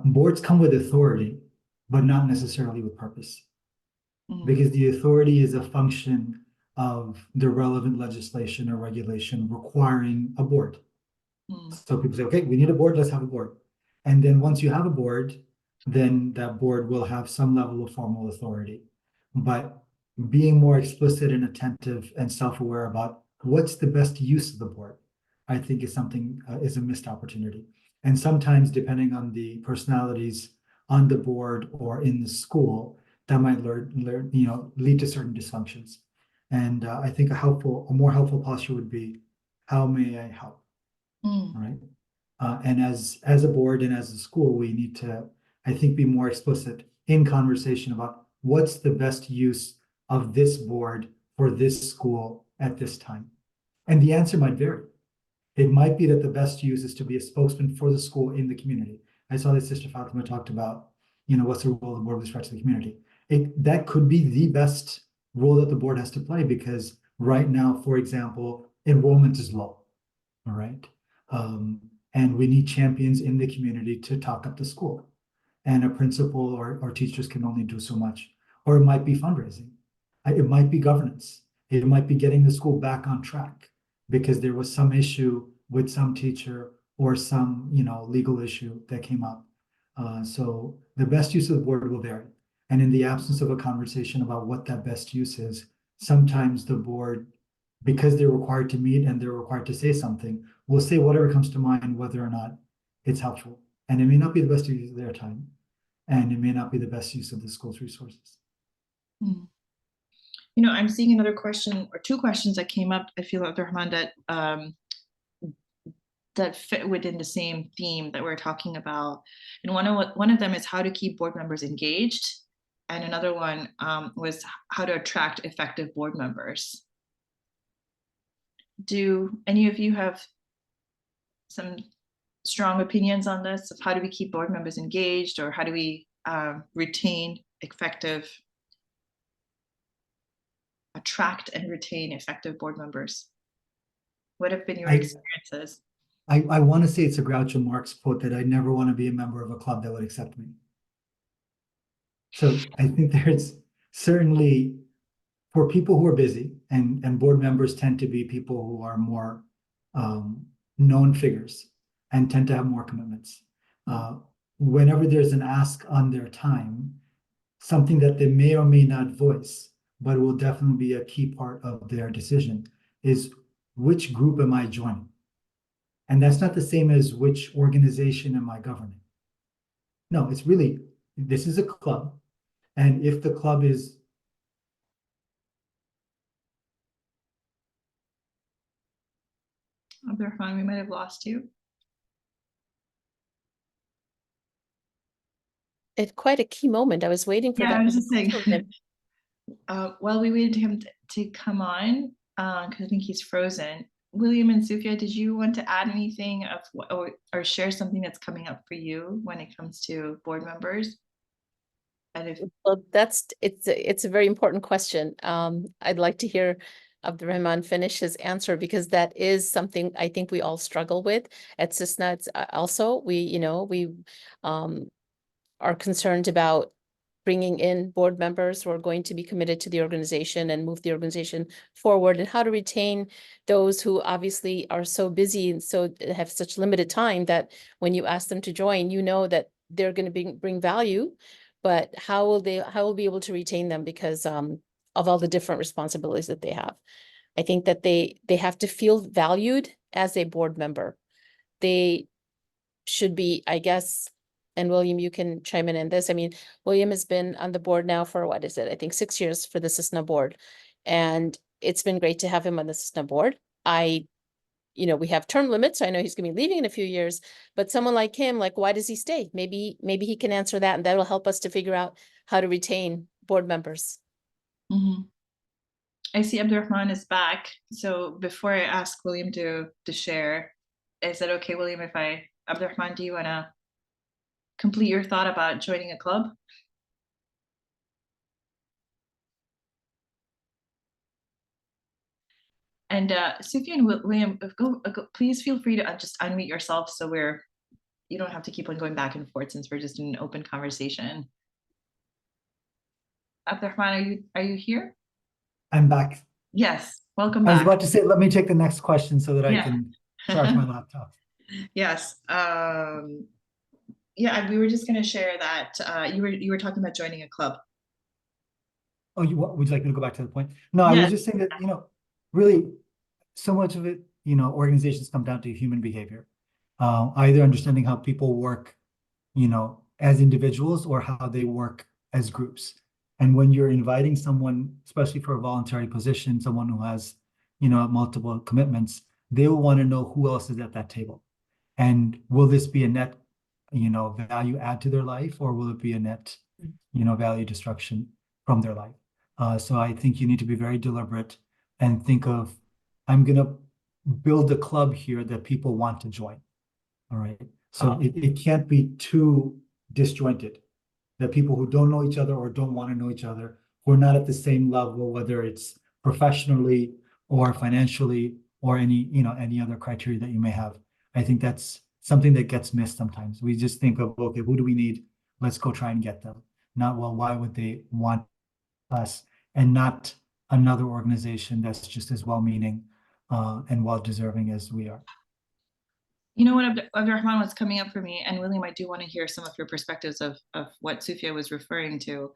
boards come with authority, but not necessarily with purpose. Because the authority is a function of the relevant legislation or regulation requiring a board. So people say, okay, we need a board, let's have a board. And then once you have a board, then that board will have some level of formal authority. But being more explicit and attentive and self-aware about what's the best use of the board, I think is something, is a missed opportunity. And sometimes depending on the personalities on the board or in the school, that might lead to certain dysfunctions. And I think a more helpful posture would be, how may I help? All right. And as a board and as a school, we need to, I think, be more explicit in conversation about what's the best use of this board for this school at this time. And the answer might vary. It might be that the best use is to be a spokesman for the school in the community. I saw that Sister Fatima talked about, what's the role of the board with respect to the community. That could be the best role that the board has to play, because right now, for example, enrollment is low, all right? And we need champions in the community to talk up the school. And a principal or teachers can only do so much. Or it might be fundraising. It might be governance. It might be getting the school back on track because there was some issue with some teacher or some, legal issue that came up. So the best use of the board will vary. And in the absence of a conversation about what that best use is, sometimes the board, because they're required to meet and they're required to say something, will say whatever comes to mind, whether or not it's helpful. And it may not be the best use of their time, and it may not be the best use of the school's resources. I'm seeing another question or two questions that came up, I feel, Abdur-Rahman, that fit within the same theme that we're talking about. And one of them is how to keep board members engaged. And another one was how to attract effective board members. Do any of you have some strong opinions on this of how do we keep board members engaged, or how do we attract and retain effective board members? What have been your experiences? I want to say it's a Groucho Marx quote that I never want to be a member of a club that would accept me. So I think there's certainly, for people who are busy, and board members tend to be people who are more known figures and tend to have more commitments. Whenever there's an ask on their time, something that they may or may not voice, but will definitely be a key part of their decision, is which group am I joining? And that's not the same as which organization am I governing? No, it's really, this is a club. And if the club is, Abdur-Rahman, we might have lost you. At quite a key moment. I was waiting for Yeah, that. I was just saying. announcement. While we waited him to come on, because I think he's frozen. William and Sufia, did you want to add anything of or share something that's coming up for you when it comes to board members? And if Well, it's a very important question. I'd like to hear Abdur-Rahman finish his answer because that is something I think we all struggle with at CISNA. It's also we are concerned about bringing in board members who are going to be committed to the organization and move the organization forward, and how to retain those who obviously are so busy and so have such limited time that when you ask them to join, you know that they're going to bring value, but how will be able to retain them because of all the different responsibilities that they have. I think that they have to feel valued as a board member. They should be, I guess, and William, you can chime in this. I mean, William has been on the board now for what is it? I think 6 years for the CISNA board. And it's been great to have him on the CISNA board. We have term limits, so I know he's gonna be leaving in a few years, but someone like him, like, why does he stay? Maybe he can answer that, and that'll help us to figure out how to retain board members. Mhm. I see Abdur-Rahman is back. So before I ask William to share, is it okay, William, if Abdur-Rahman, do you want to complete your thought about joining a club? And Sufyan and William, go, please feel free to just unmute yourself so you don't have to keep on going back and forth since we're just in an open conversation. Abdur-Rahman, are you here? I'm back. Yes, welcome I was back. about to say, let me take the next question so that I Yeah. can charge my laptop. Yes. Yeah, we were just going to share that you were talking about joining a club. Oh, would you like me to go back to the point? No, I Yeah. was just saying that, really so much of it, organizations come down to human behavior. Either understanding how people work, as individuals or how they work as groups. And when you're inviting someone, especially for a voluntary position, someone who has, multiple commitments, they will want to know who else is at that table. And will this be a net, value add to their life, or will it be a net, value destruction from their life? So I think you need to be very deliberate and think of, I'm going to build a club here that people want to join. All right. So it can't be too disjointed, that people who don't know each other or don't want to know each other, who are not at the same level, whether it's professionally or financially or any other criteria that you may have. I think that's something that gets missed sometimes. We just think of, okay, who do we need? Let's go try and get them. Not, well, why would they want us? And not another organization that's just as well-meaning and well-deserving as we are. You know what, Abdur-Rahman, what's coming up for me, and William, I do want to hear some of your perspectives of what Sufia was referring to.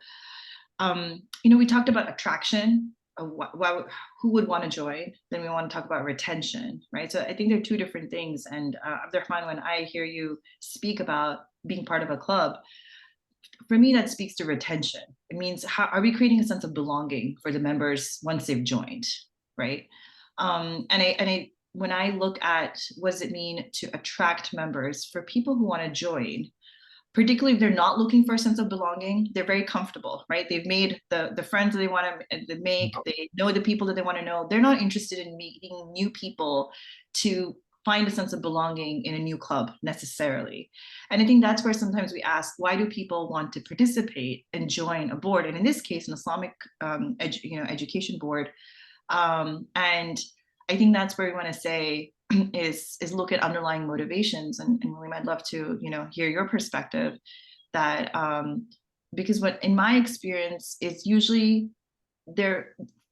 We talked about attraction, who would want to join, then we want to talk about retention, right? So I think they're two different things. And Abdur-Rahman, when I hear you speak about being part of a club, for me, that speaks to retention. It means, how are we creating a sense of belonging for the members once they've joined, right? When I look at what does it mean to attract members, for people who want to join, particularly if they're not looking for a sense of belonging, they're very comfortable, right? They've made the friends that they want to make, they know the people that they want to know. They're not interested in meeting new people to find a sense of belonging in a new club necessarily. And I think that's where sometimes we ask, why do people want to participate and join a board? And in this case, an Islamic education board. And I think that's where we want to say is look at underlying motivations, and William, I'd love to hear your perspective. That because what in my experience is usually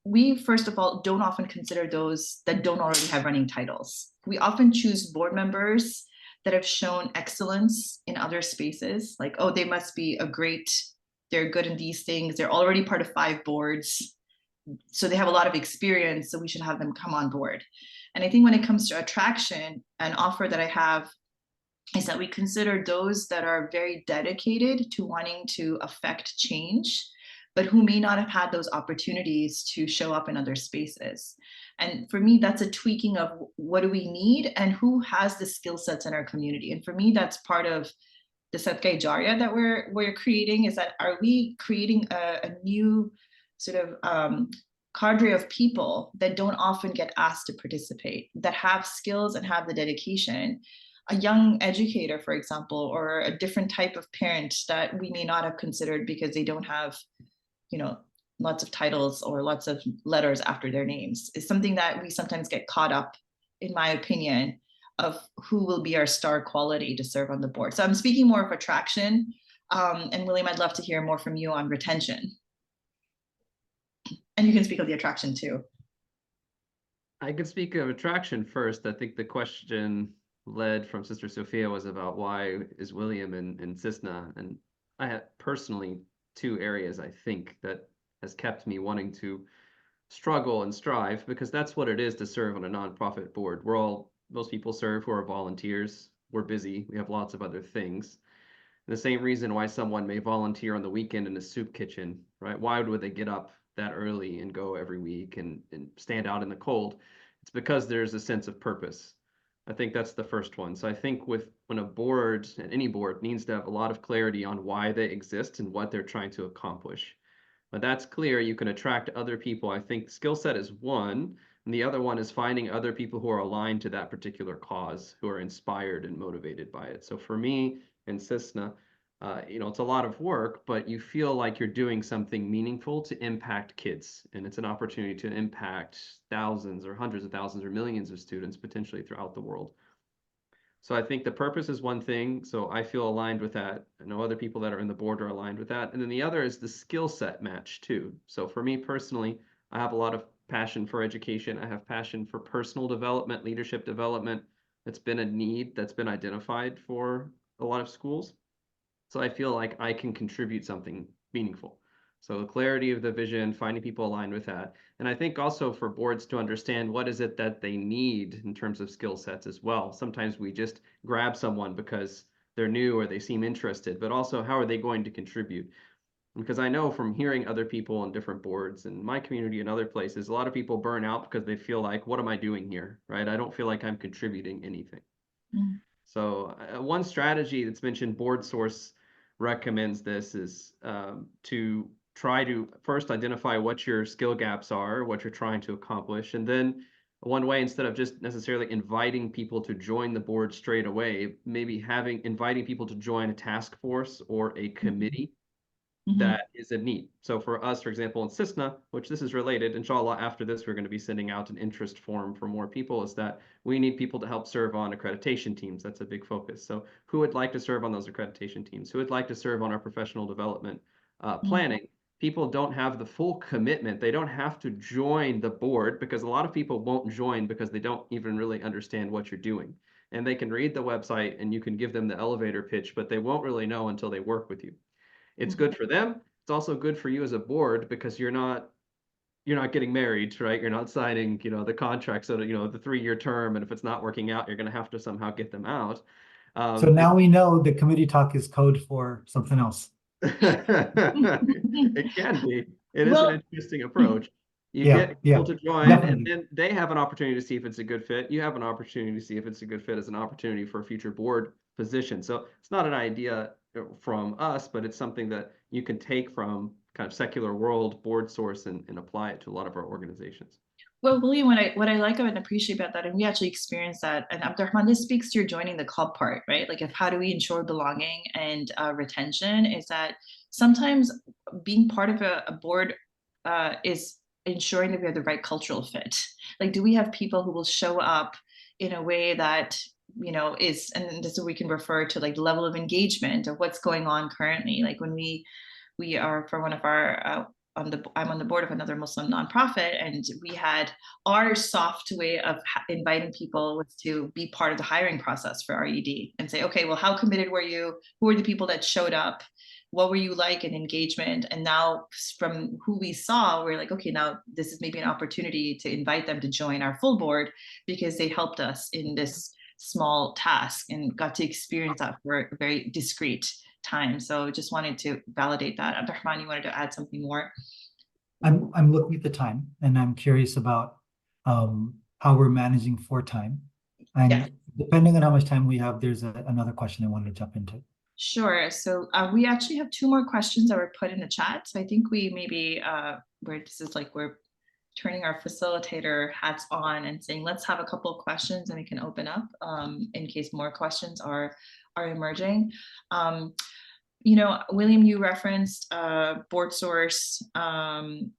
we first of all don't often consider those that don't already have running titles. We often choose board members that have shown excellence in other spaces, like, oh, they must be they're good in these things, they're already part of 5 boards, so they have a lot of experience, so we should have them come on board. And I think when it comes to attraction, an offer that I have is that we consider those that are very dedicated to wanting to affect change, but who may not have had those opportunities to show up in other spaces. And for me, that's a tweaking of what do we need and who has the skill sets in our community. And for me, that's part of the Sadka Jarya that we're creating, is that are we creating a new sort of cadre of people that don't often get asked to participate, that have skills and have the dedication. A young educator, for example, or a different type of parent that we may not have considered because they don't have, you know, lots of titles or lots of letters after their names, is something that we sometimes get caught up, in my opinion, of who will be our star quality to serve on the board. So I'm speaking more of attraction, and William, I'd love to hear more from you on retention. And you can speak of the attraction too. I could speak of attraction first. I think the question led from Sister Sophia was about why is William in CISNA, and I have personally 2 areas I think that has kept me wanting to struggle and strive, because that's what it is to serve on a nonprofit board. Most people serve who are volunteers. We're busy. We have lots of other things. The same reason why someone may volunteer on the weekend in a soup kitchen, right? Why would they get up that early and go every week and stand out in the cold? It's because there's a sense of purpose. I think that's the first one. So I think when a board, and any board, needs to have a lot of clarity on why they exist and what they're trying to accomplish. When that's clear, you can attract other people. I think skill set is one, and the other one is finding other people who are aligned to that particular cause, who are inspired and motivated by it. So for me in CISNA, it's a lot of work, but you feel like you're doing something meaningful to impact kids. And it's an opportunity to impact thousands or hundreds of thousands or millions of students potentially throughout the world. So I think the purpose is one thing. So I feel aligned with that. I know other people that are in the board are aligned with that. And then the other is the skill set match too. So for me personally, I have a lot of passion for education. I have passion for personal development, leadership development. It's been a need that's been identified for a lot of schools. So I feel like I can contribute something meaningful. So the clarity of the vision, finding people aligned with that. And I think also for boards to understand what is it that they need in terms of skill sets as well. Sometimes we just grab someone because they're new or they seem interested, but also how are they going to contribute? Because I know from hearing other people on different boards in my community and other places, a lot of people burn out because they feel like, what am I doing here, right? I don't feel like I'm contributing anything. Mm. So one strategy that's mentioned, Board Source recommends this, is to try to first identify what your skill gaps are, what you're trying to accomplish. And then one way, instead of just necessarily inviting people to join the board straight away, maybe inviting people to join a task force or a committee that is a need. So for us, for example, in CISNA, which this is related, inshallah, after this, we're going to be sending out an interest form for more people, is that we need people to help serve on accreditation teams. That's a big focus. So who would like to serve on those accreditation teams? Who would like to serve on our professional development planning? People don't have the full commitment. They don't have to join the board, because a lot of people won't join because they don't even really understand what you're doing. And they can read the website and you can give them the elevator pitch, but they won't really know until they work with you. It's good for them. It's also good for you as a board, because you're not getting married, right? You're not signing, the contract, so that, the 3-year term, and if it's not working out, you're going to have to somehow get them out. So now we know the committee talk is code for something else. It can be. It is an interesting approach. You get people to join, definitely. and then they have an opportunity to see if it's a good fit. You have an opportunity to see if it's a good fit as an opportunity for a future board position. So it's not an idea from us, but it's something that you can take from kind of secular world Board Source and apply it to a lot of our organizations. Well, William, what I like and appreciate about that, and we actually experienced that, and Abdur-Rahman, this speaks to your joining the club part, right? Like, how do we ensure belonging and retention, is that sometimes being part of a board is ensuring that we have the right cultural fit. Like, do we have people who will show up in a way that, is, and this is what we can refer to, like the level of engagement of what's going on currently. Like when we are, for one of our, I'm on the board of another Muslim nonprofit, and we had our soft way of inviting people was to be part of the hiring process for RED and say, okay, well, how committed were you? Who were the people that showed up? What were you like in engagement? And now from who we saw, we're like, okay, now this is maybe an opportunity to invite them to join our full board, because they helped us in this small task and got to experience that for a very discrete time. So just wanted to validate that. Abdur-Rahman, you wanted to add something more? I'm looking at the time and I'm curious about how we're managing for time. And Yeah. depending on how much time we have, there's another question I wanted to jump into. Sure. So we actually have 2 more questions that were put in the chat. So I think we maybe we're turning our facilitator hats on and saying, let's have a couple of questions and we can open up in case more questions are emerging. You know, William, you referenced board source and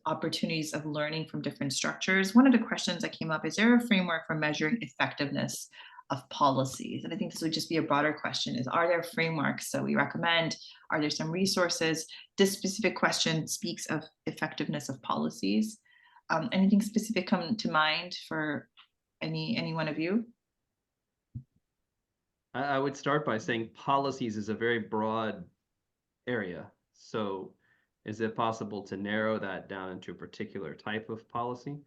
opportunities of learning from different structures. One of the questions that came up is there a framework for measuring effectiveness of policies? And I think this would just be a broader question: is are there frameworks that we recommend? Are there some resources? This specific question speaks of effectiveness of policies. Anything specific come to mind for any one of you? I would start by saying policies is a very broad area. So is it possible to narrow that down into a particular type of policy,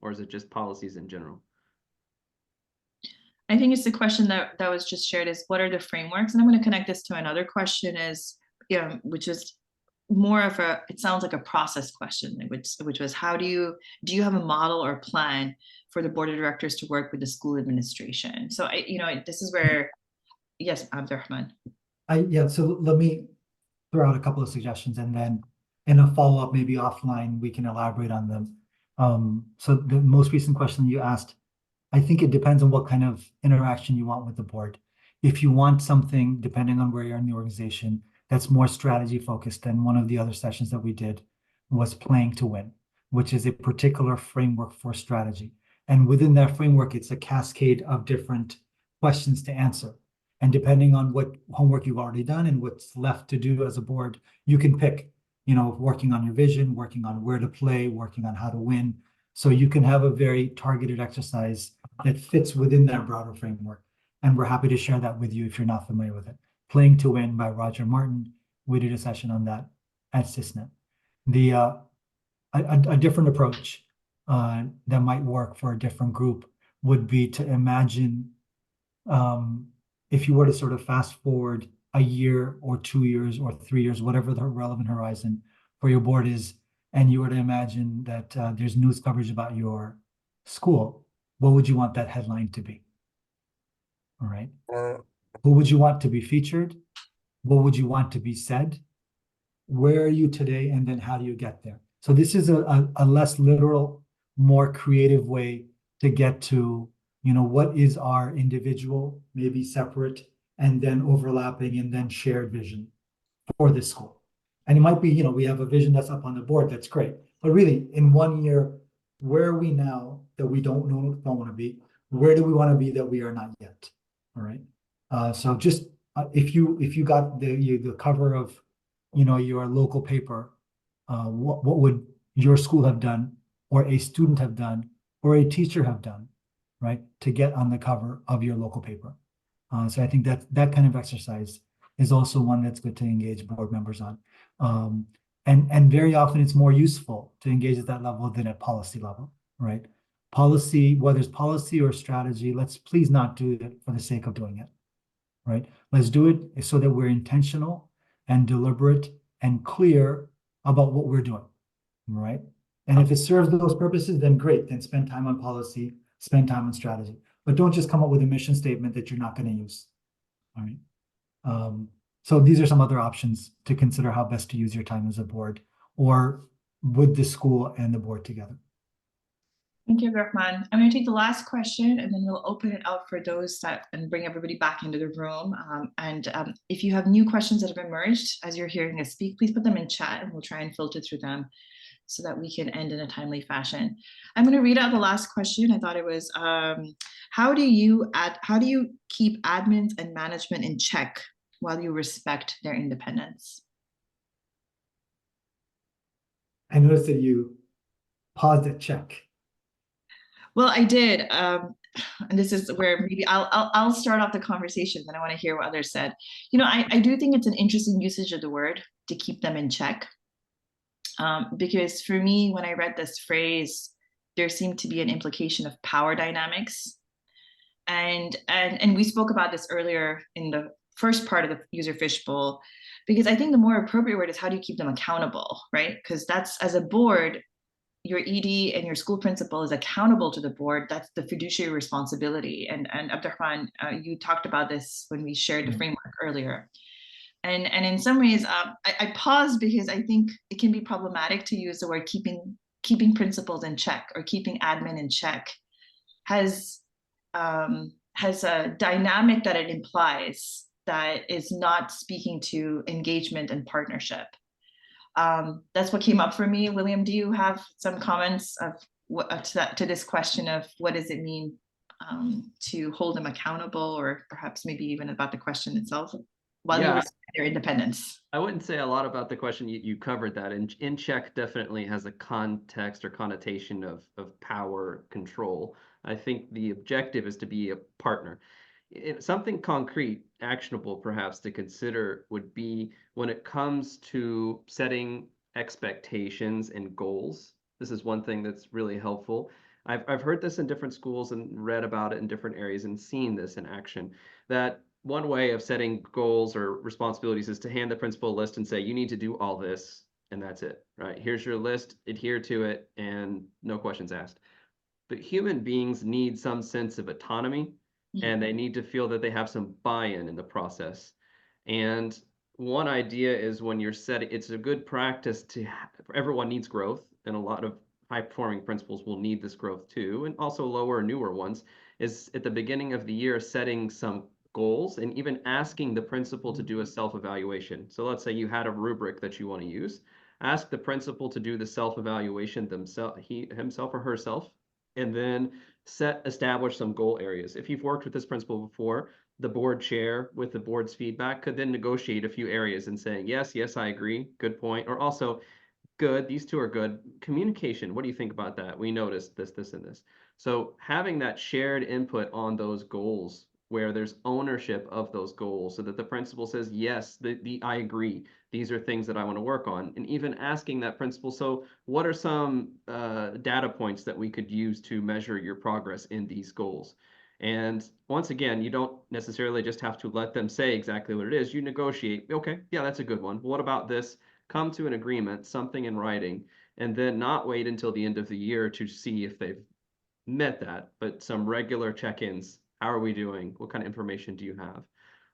or is it just policies in general? I think it's the question that was just shared is what are the frameworks? And I'm going to connect this to another question is, which is more of it sounds like a process question, which was do you have a model or plan for the board of directors to work with the school administration? So this is where, yes, Abdur-Rahman. So let me throw out a couple of suggestions and then in a follow-up, maybe offline, we can elaborate on them. So the most recent question you asked, I think it depends on what kind of interaction you want with the board. If you want something, depending on where you're in the organization, that's more strategy focused, then one of the other sessions that we did was playing to win, which is a particular framework for strategy. And within that framework, it's a cascade of different questions to answer. And depending on what homework you've already done and what's left to do as a board, you can pick, working on your vision, working on where to play, working on how to win. So you can have a very targeted exercise that fits within that broader framework. And we're happy to share that with you if you're not familiar with it. Playing to Win by Roger Martin. We did a session on that at CISNET. A different approach that might work for a different group would be to imagine if you were to sort of fast forward a year or 2 years or 3 years, whatever the relevant horizon for your board is, and you were to imagine that there's news coverage about your school, what would you want that headline to be? All right. Who would you want to be featured? What would you want to be said? Where are you today? And then how do you get there? So this is a less literal, more creative way to get to, what is our individual, maybe separate, and then overlapping and then shared vision for this school. And it might be, we have a vision that's up on the board, that's great. But really, in 1 year, where are we now that we don't want to be? Where do we want to be that we are not yet? All right. So just if you got the cover of, your local paper, what would your school have done, or a student have done, or a teacher have done, right, to get on the cover of your local paper? So I think that kind of exercise is also one that's good to engage board members on. And very often it's more useful to engage at that level than at policy level, right? Policy, whether it's policy or strategy, let's please not do it for the sake of doing it, right? Let's do it so that we're intentional and deliberate and clear about what we're doing, right? And if it serves those purposes, then great, then spend time on policy, spend time on strategy. But don't just come up with a mission statement that you're not going to use, all right? So these are some other options to consider how best to use your time as a board or with the school and the board together. Thank you, Abdur-Rahman. I'm going to take the last question and then we'll open it out for those and bring everybody back into the room. If you have new questions that have emerged as you're hearing us speak, please put them in chat and we'll try and filter through them so that we can end in a timely fashion. I'm going to read out the last question. I thought it was, how do you keep admins and management in check while you respect their independence? I noticed that you paused at check. Well, I did. And this is where maybe I'll start off the conversation, then I want to hear what others said. I do think it's an interesting usage of the word to keep them in check. Because for me, when I read this phrase, there seemed to be an implication of power dynamics. And we spoke about this earlier in the first part of the user fishbowl, because I think the more appropriate word is how do you keep them accountable, right? Because that's, as a board, your ED and your school principal is accountable to the board. That's the fiduciary responsibility. And Abdur-Rahman, you talked about this when we shared the framework earlier. And in some ways, I paused because I think it can be problematic to use the word keeping principals in check or keeping admin in check. Has a dynamic that it implies that is not speaking to engagement and partnership. That's what came up for me. William, do you have some comments of to this question of what does it mean to hold them accountable, or perhaps maybe even about the question itself while they respect their independence? I wouldn't say a lot about the question. You covered that. And in check definitely has a context or connotation of power control. I think the objective is to be a partner. Something concrete, actionable perhaps to consider would be when it comes to setting expectations and goals. This is one thing that's really helpful. I've heard this in different schools and read about it in different areas and seen this in action, that one way of setting goals or responsibilities is to hand the principal a list and say, you need to do all this, and that's it, right? Here's your list, adhere to it, and no questions asked. But human beings need some sense of autonomy, and they need to feel that they have some buy-in in the process. And one idea is when you're setting, it's a good practice to, everyone needs growth, and a lot of high-performing principals will need this growth too, and also lower, newer ones, is at the beginning of the year setting some goals and even asking the principal to do a self-evaluation. So let's say you had a rubric that you want to use. Ask the principal to do the self-evaluation himself or herself, and then establish some goal areas. If you've worked with this principal before, the board chair with the board's feedback could then negotiate a few areas and saying, yes, I agree, good point. Or also, good, these two are good. Communication, what do you think about that? We noticed this, and this. So having that shared input on those goals where there's ownership of those goals so that the principal says, yes, I agree. These are things that I want to work on. And even asking that principal, so what are some data points that we could use to measure your progress in these goals? And once again, you don't necessarily just have to let them say exactly what it is. You negotiate, okay, yeah, that's a good one. What about this? Come to an agreement, something in writing, and then not wait until the end of the year to see if they've met that, but some regular check-ins. How are we doing? What kind of information do you have?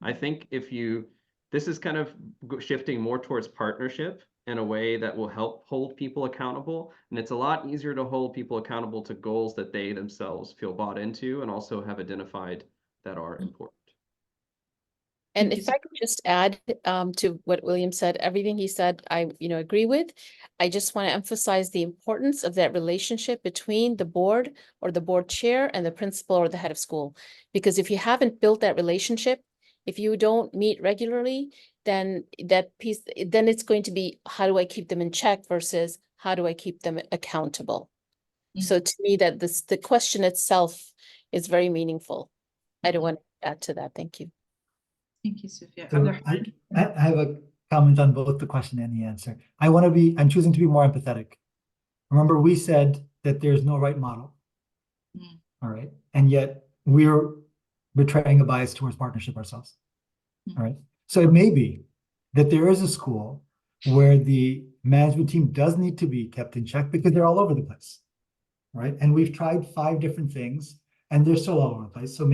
I think this is kind of shifting more towards partnership in a way that will help hold people accountable. And it's a lot easier to hold people accountable to goals that they themselves feel bought into and also have identified that are important. And if I could just add to what William said, everything he said, I agree with. I just want to emphasize the importance of that relationship between the board or the board chair and the principal or the head of school. Because if you haven't built that relationship, if you don't meet regularly, then then it's going to be, how do I keep them in check versus how do I keep them accountable? So to me, that the question itself is very meaningful. I don't want to add to that. Thank you. Thank you, Sophia. So I have a comment on both the question and the answer. I'm choosing to be more empathetic. Remember, we said that there's no right model. All right. And yet we're betraying a bias towards partnership ourselves. All right. So it may be that there is a school where the management team does need to be kept in check because they're all over the place. Right. And we've tried 5 different things and they're still all over the place. So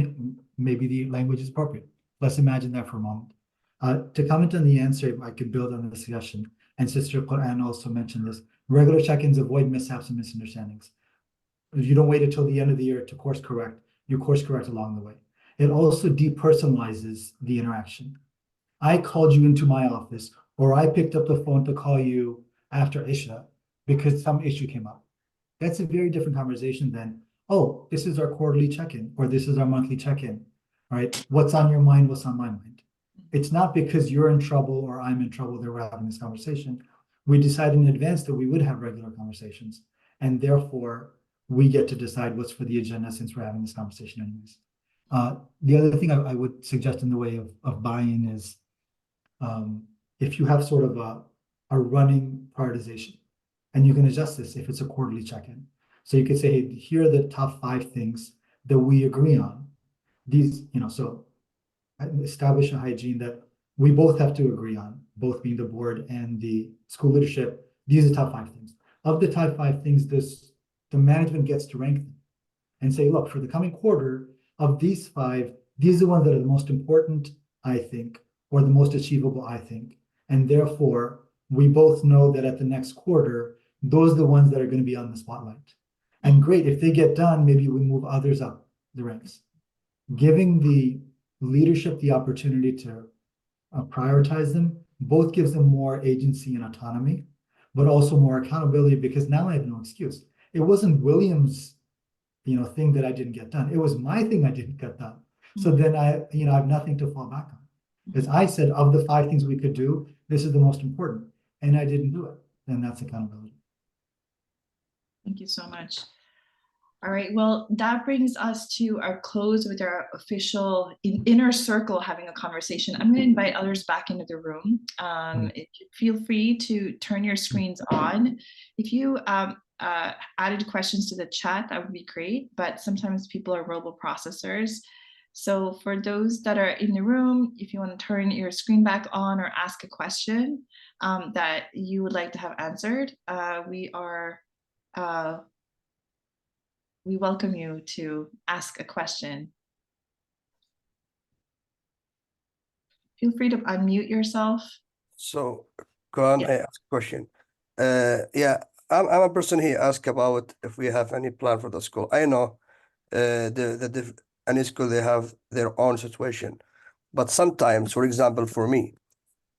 maybe the language is appropriate. Let's imagine that for a moment. To comment on the answer, I could build on the discussion. And Sister Quran also mentioned this. Regular check-ins avoid mishaps and misunderstandings. If you don't wait until the end of the year to course correct, you course correct along the way. It also depersonalizes the interaction. I called you into my office, or I picked up the phone to call you after Isha because some issue came up. That's a very different conversation than, oh, this is our quarterly check-in, or this is our monthly check-in. Right? What's on your mind? What's on my mind? It's not because you're in trouble or I'm in trouble that we're having this conversation. We decided in advance that we would have regular conversations, and therefore we get to decide what's for the agenda since we're having this conversation anyways. The other thing I would suggest in the way of buy-in is if you have sort of a running prioritization, and you can adjust this if it's a quarterly check-in. So you could say, hey, here are the top 5 things that we agree on. These, so establish a hygiene that we both have to agree on, both being the board and the school leadership. These are the top 5 things. Of the top 5 things, the management gets to rank them and say, look, for the coming quarter, of these 5, these are the ones that are the most important, I think, or the most achievable, I think. And therefore, we both know that at the next quarter, those are the ones that are going to be on the spotlight. And great, if they get done, maybe we move others up the ranks. Giving the leadership the opportunity to prioritize them both gives them more agency and autonomy, but also more accountability, because now I have no excuse. It wasn't William's thing that I didn't get done. It was my thing I didn't get done. So then I have nothing to fall back on. Because I said, of the 5 things we could do, this is the most important, and I didn't do it. And that's accountability. Thank you so much. All right, well, that brings us to our close with our official inner circle having a conversation. I'm going to invite others back into the room. Feel free to turn your screens on. If you added questions to the chat, that would be great, but sometimes people are verbal processors. So for those that are in the room, if you want to turn your screen back on or ask a question that you would like to have answered, we welcome you to ask a question. Feel free to unmute yourself. So, can I ask a question? Yeah, I'm a person here ask about if we have any plan for the school. I know any school, they have their own situation. But sometimes, for example, for me,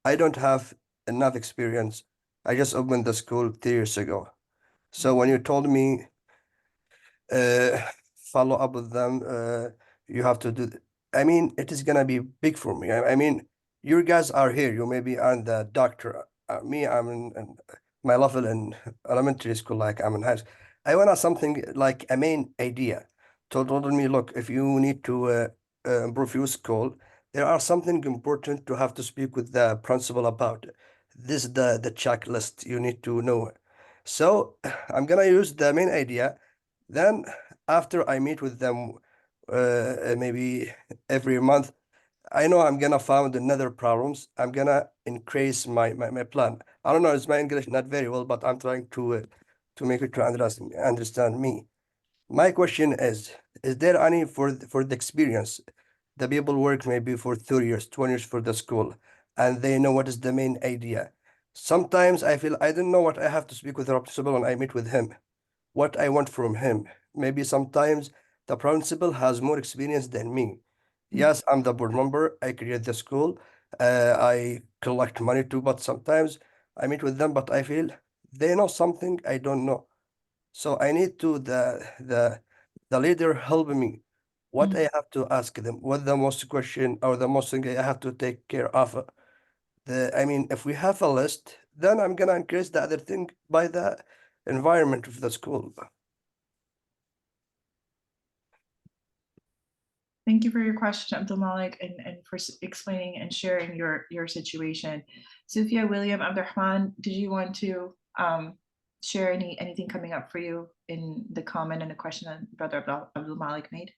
I don't have enough experience. I just opened the school 3 years ago. So when you told me follow up with them, you have to do, I mean, it is gonna be big for me. I mean, you guys are here, you maybe aren't the doctor. Me, I'm in my level in elementary school, like I'm in high school. I want something like a main idea. Told me, look, if you need to improve your school, there are something important to have to speak with the principal about. This is the checklist you need to know. So I'm gonna use the main idea. Then after I meet with them, maybe every month, I know I'm gonna find another problems. I'm gonna increase my plan. I don't know, it's my English not very well, but I'm trying to make it to understand me. My question is there any for the experience? The people work maybe for 30 years, 20 years for the school, and they know what is the main idea. Sometimes I feel I don't know what I have to speak with the principal when I meet with him, what I want from him. Maybe sometimes the principal has more experience than me. Yes, I'm the board member. I create the school. I collect money too, but sometimes I meet with them, but I feel they know something I don't know. So I need to the leader help me. What I have to ask them, what the most question or the most thing I have to take care of. I mean, if we have a list, then I'm gonna increase the other thing by the environment of the school. Thank you for your question, Abdul Malik, and for explaining and sharing your situation. Sophia, William, Abdur-Rahman, did you want to share anything coming up for you in the comment and the question that Brother Abdul Malik made?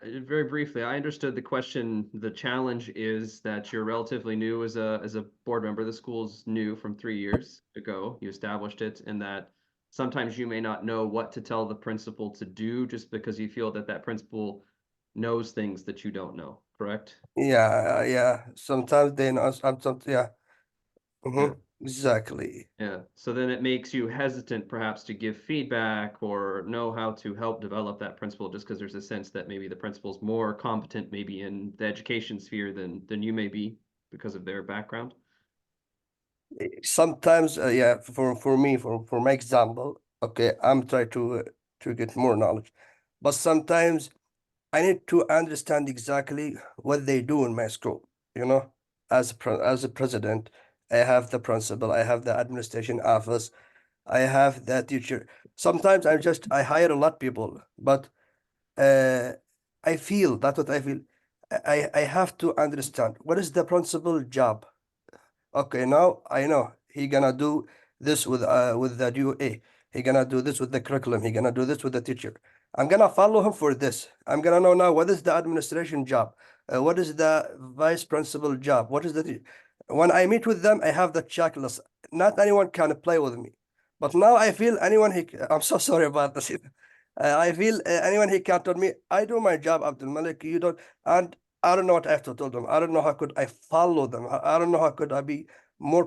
Very briefly, I understood the question. The challenge is that you're relatively new as a board member. The school's new from 3 years ago. You established it, and that sometimes you may not know what to tell the principal to do just because you feel that that principal knows things that you don't know, correct? Yeah. Sometimes they know, sometimes, yeah. Exactly. Yeah. So then it makes you hesitant perhaps to give feedback or know how to help develop that principal just because there's a sense that maybe the principal's more competent maybe in the education sphere than you may be because of their background. Sometimes, yeah, for me, for my example, okay, I'm trying to get more knowledge, but sometimes I need to understand exactly what they do in my school. You know, as a president, I have the principal, I have the administration office, I have the teacher. Sometimes I hire a lot of people, but I feel that's what I feel. I have to understand what is the principal job okay, now I know he gonna do this with the DOA. He gonna do this with the curriculum. He gonna do this with the teacher. I'm gonna follow him for this. I'm gonna know now what is the administration job, what is the vice principal job, what is the when I meet with them, I have the checklist. Not anyone can play with me, but now I feel anyone he. I'm so sorry about this. I feel anyone he can tell me I do my job, Abdul Malik. You don't, and I don't know what I have to tell them. I don't know how could I follow them. I don't know how could I be more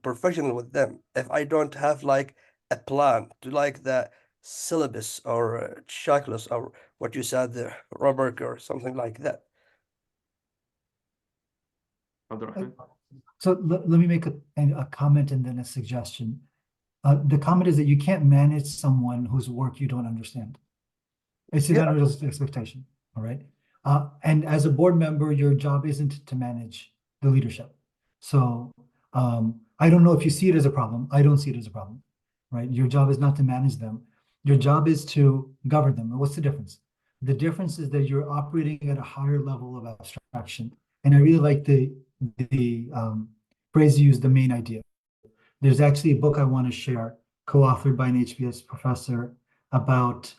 professional with them if I don't have like a plan to like the syllabus or checklist or what you said there, rubric or something like that. Abdur-Rahman? So let me make a comment and then a suggestion. The comment is that you can't manage someone whose work you don't understand. It's an Yeah. unrealistic expectation, all right? And as a board member, your job isn't to manage the leadership. So I don't know if you see it as a problem. I don't see it as a problem, right? Your job is not to manage them. Your job is to govern them. And what's the difference? The difference is that you're operating at a higher level of abstraction. And I really like the phrase you used, the main idea. There's actually a book I want to share, co-authored by an HBS professor, about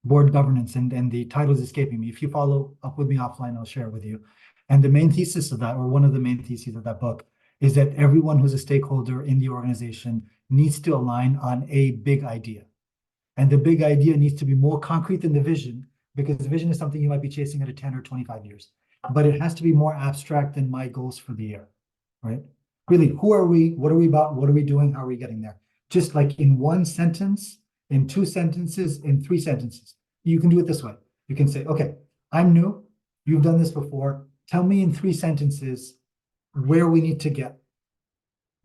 board governance, and the title is escaping me. If you follow up with me offline, I'll share it with you. And the main thesis of that, or one of the main theses of that book, is that everyone who's a stakeholder in the organization needs to align on a big idea. And the big idea needs to be more concrete than the vision, because the vision is something you might be chasing at 10 or 25 years. But it has to be more abstract than my goals for the year, right? Really, who are we? What are we about? What are we doing? How are we getting there? Just like in one sentence, in 2 sentences, in 3 sentences. You can do it this way. You can say, okay, I'm new. You've done this before. Tell me in 3 sentences where we need to get.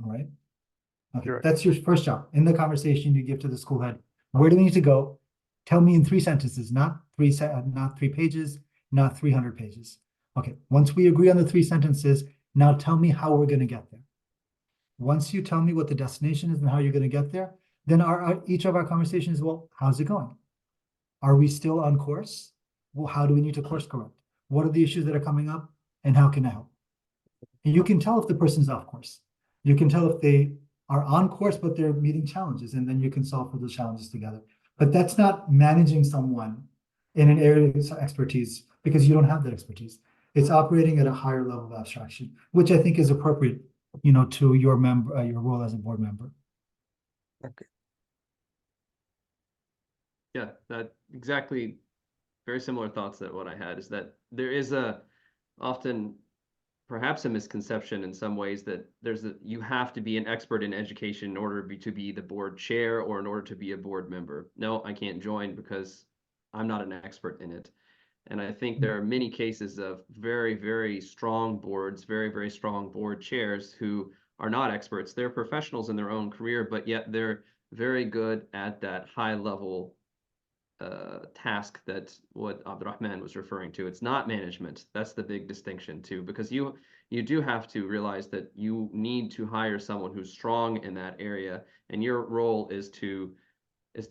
All right. Okay, Sure. that's your first job. In the conversation you give to the school head, where do we need to go? Tell me in 3 sentences, not 3 pages, not 300 pages. Okay, once we agree on the 3 sentences, now tell me how we're going to get there. Once you tell me what the destination is and how you're going to get there, then each of our conversations, well, how's it going? Are we still on course? Well, how do we need to course correct? What are the issues that are coming up, and how can I help? And you can tell if the person's off course. You can tell if they are on course, but they're meeting challenges, and then you can solve for those challenges together. But that's not managing someone in an area of expertise, because you don't have that expertise. It's operating at a higher level of abstraction, which I think is appropriate, to your role as a board member. Okay. Yeah, that exactly. Very similar thoughts that what I had is that there is often perhaps a misconception in some ways that you have to be an expert in education in order to be the board chair or in order to be a board member. No, I can't join because I'm not an expert in it. And I think there are many cases of very, very strong boards, very, very strong board chairs who are not experts. They're professionals in their own career, but yet they're very good at that high level task that what Abdur-Rahman was referring to. It's not management. That's the big distinction too, because you do have to realize that you need to hire someone who's strong in that area, and your role is to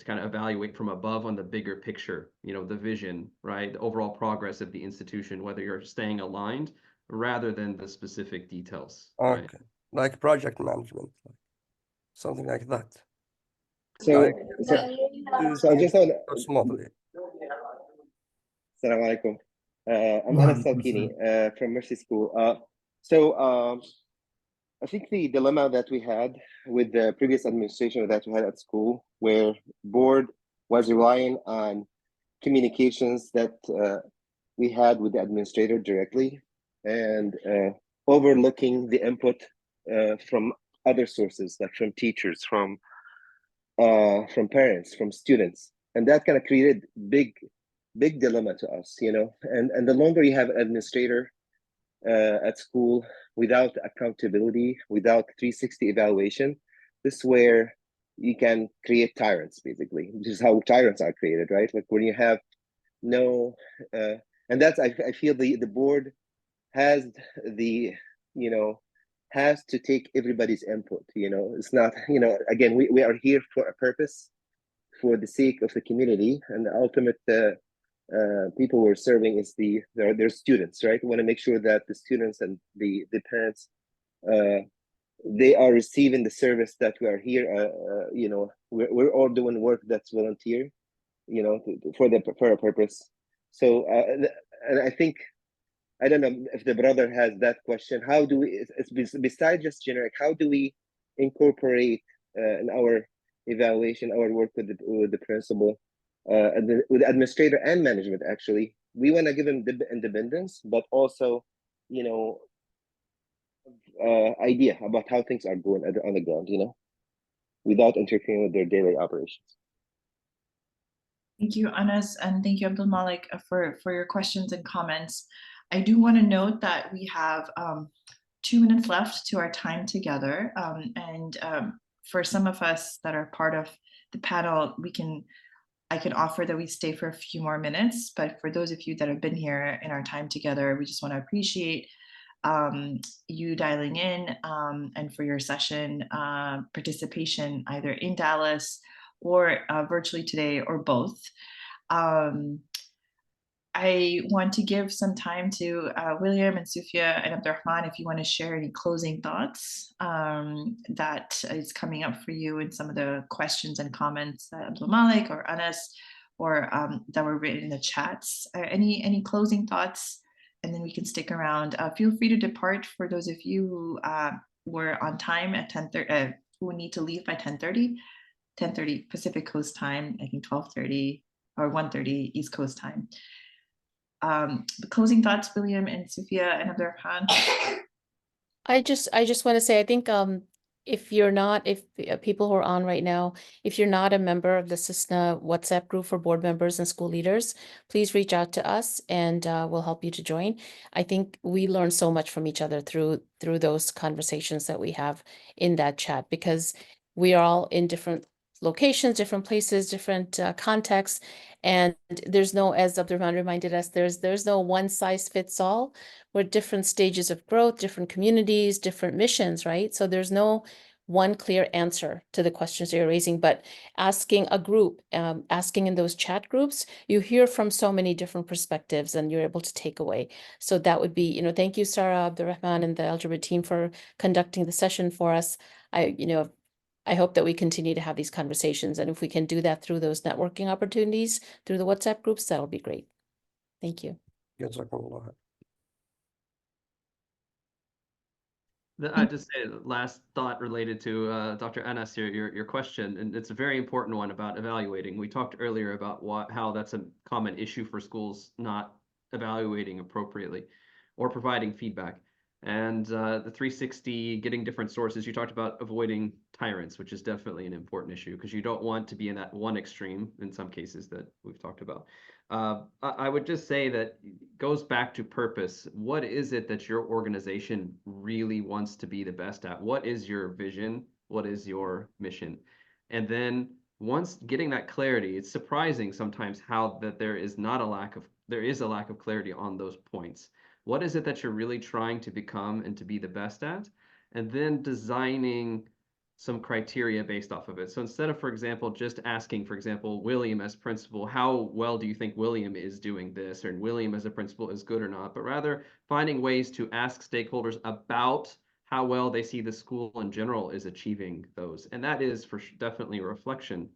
kind of evaluate from above on the bigger picture, the vision, right? The overall progress of the institution, whether you're staying aligned rather than the specific details. Okay. Right? Like project management, something like that. So, Like, so I just want go smoothly. Assalamu alaikum. I'm Wa Anas alaikum Salkini from Mercy School. So I think the dilemma that we had with the previous administration that we had at school, where board was relying on communications that we had with the administrator directly, and overlooking the input from other sources, like from teachers, from parents, from students, and that kind of created big dilemma to us, and the longer you have an administrator at school without accountability, without 360 evaluation, this is where you can create tyrants, basically. This is how tyrants are created, right? Like when you have no and that's I feel the board has has to take everybody's input. It's not, again, we are here for a purpose, for the sake of the community, and the ultimate people we're serving is their students, right? We want to make sure that the students and the parents, they are receiving the service that we are here. You know, we're all doing work that's volunteer, you know, for a purpose. So, and I think, I don't know if the brother has that question. How do we, besides just generic, how do we incorporate in our evaluation, our work with the principal, with the administrator and management? Actually, we want to give them the independence, but also, you know, idea about how things are going on the ground, you know, without interfering with their daily operations. Thank you, Anas, and thank you, Abdul Malik, for your questions and comments. I do want to note that we have 2 minutes left to our time together, and for some of us that are part of the panel, I can offer that we stay for a few more minutes. But for those of you that have been here in our time together, we just want to appreciate you dialing in and for your session participation either in Dallas or virtually today, or both. I want to give some time to William and Sufia and Abdur-Rahman if you want to share any closing thoughts that is coming up for you in some of the questions and comments that Abdul Malik or Anas or that were written in the chats. Any closing thoughts? And then we can stick around. Feel free to depart for those of you who were on time at 10:30, who need to leave by 10:30 Pacific Coast time, I think 12:30 or 1:30 East Coast time. The closing thoughts, William and Sufia and Abdur-Rahman. I just want to say, I think if people who are on right now, if you're not a member of the CISNA WhatsApp group for board members and school leaders, please reach out to us and we'll help you to join. I think we learn so much from each other through those conversations that we have in that chat, because we are all in different locations, different places, different contexts. And there's no, as Abdur-Rahman reminded us, there's no one size fits all. We're different stages of growth, different communities, different missions, right? So there's no one clear answer to the questions you're raising, but asking a group, asking in those chat groups, you hear from so many different perspectives and you're able to take away. So that would be, thank you, Sarah, Abdur-Rahman, and the Algebra team for conducting the session for us. I hope that we continue to have these conversations. And if we can do that through those networking opportunities, through the WhatsApp groups, that'll be great. Thank you. I just say last thought related to Dr. Anas, your question, and it's a very important one about evaluating. We talked earlier about how that's a common issue for schools not evaluating appropriately or providing feedback. And the 360, getting different sources, you talked about avoiding tyrants, which is definitely an important issue because you don't want to be in that one extreme in some cases that we've talked about. I would just say that it goes back to purpose. What is it that your organization really wants to be the best at? What is your vision? What is your mission? And then once getting that clarity, it's surprising sometimes how that there is a lack of clarity on those points. What is it that you're really trying to become and to be the best at? And then designing some criteria based off of it. So instead of, for example, just asking, for example, William as principal, how well do you think William is doing this? Or William as a principal is good or not? But rather finding ways to ask stakeholders about how well they see the school in general is achieving those. And that is definitely a reflection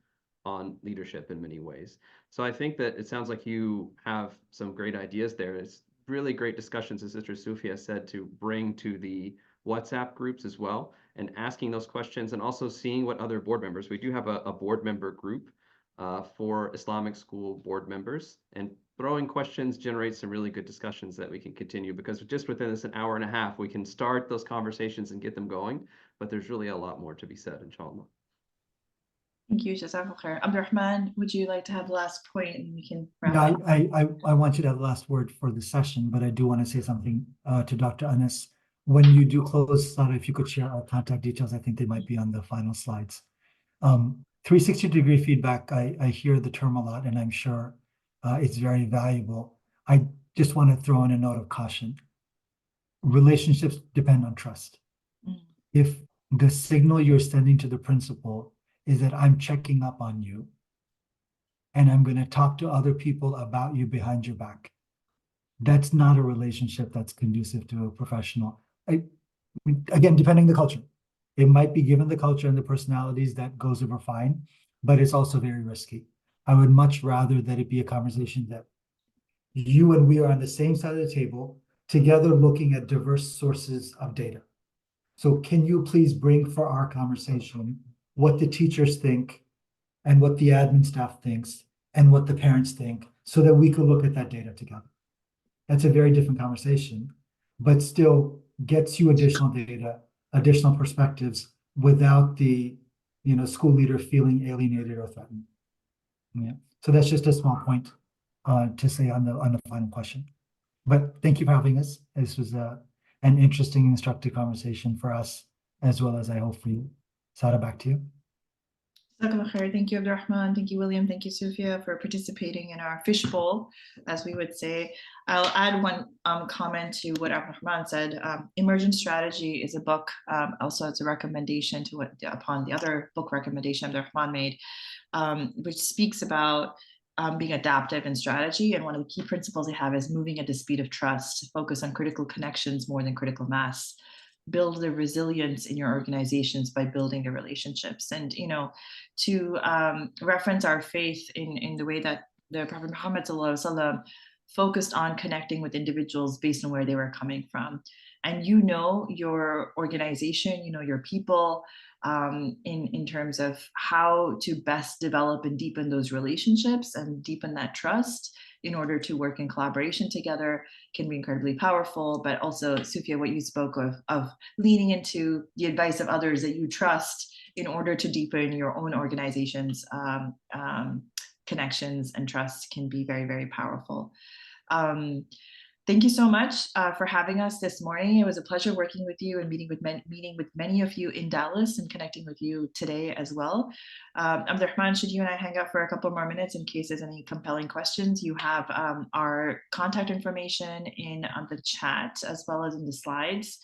on leadership in many ways. So I think that it sounds like you have some great ideas there. It's really great discussions, as Sister Sufia said, to bring to the WhatsApp groups as well, and asking those questions and also seeing what other board members. We do have a board member group for Islamic school board members, and throwing questions generates some really good discussions that we can continue, because just within this an hour and a half, we can start those conversations and get them going, but there's really a lot more to be said, inshallah. Thank you, Jazakallah khair. Abdur-Rahman, would you like to have the last point and we can wrap Yeah, up? I want you to have the last word for the session, but I do want to say something to Dr. Anas. When you do close, Sarah, if you could share our contact details, I think they might be on the final slides. 360-degree feedback, I hear the term a lot, and I'm sure it's very valuable. I just want to throw in a note of caution. Relationships depend on trust. If the signal you're sending to the principal is that I'm checking up on you, and I'm going to talk to other people about you behind your back. That's not a relationship that's conducive to a professional. Again, depending on the culture. It might be given the culture and the personalities that goes over fine, but it's also very risky. I would much rather that it be a conversation that you and we are on the same side of the table, together looking at diverse sources of data. So can you please bring for our conversation what the teachers think and what the admin staff thinks and what the parents think, so that we could look at that data together. That's a very different conversation, but still gets you additional data, additional perspectives without the, school leader feeling alienated or threatened. Yeah. So that's just a small point to say on the final question. But thank you for having us. This was an interesting, instructive conversation for us, as well as I hope for you. Sada, back to you. Thank you, Abdur-Rahman. Thank you, William. Thank you, Sufia, for participating in our fishbowl, as we would say. I'll add one comment to what Abdur-Rahman said. Emergent Strategy is a book. Also, it's a recommendation to upon the other book recommendation Abdur-Rahman made, which speaks about being adaptive in strategy. And one of the key principles they have is moving at the speed of trust, focus on critical connections more than critical mass. Build the resilience in your organizations by building the relationships. And, to reference our faith in the way that the Prophet Muhammad ﷺ focused on connecting with individuals based on where they were coming from. And your organization, your people, in terms of how to best develop and deepen those relationships and deepen that trust in order to work in collaboration together can be incredibly powerful. But also, Sufia, what you spoke of leaning into the advice of others that you trust in order to deepen your own organization's connections and trust can be very, very powerful. Thank you so much for having us this morning. It was a pleasure working with you and meeting with many of you in Dallas and connecting with you today as well. Abdur-Rahman, should you and I hang out for a couple more minutes in case there's any compelling questions? You have our contact information on the chat as well as in the slides.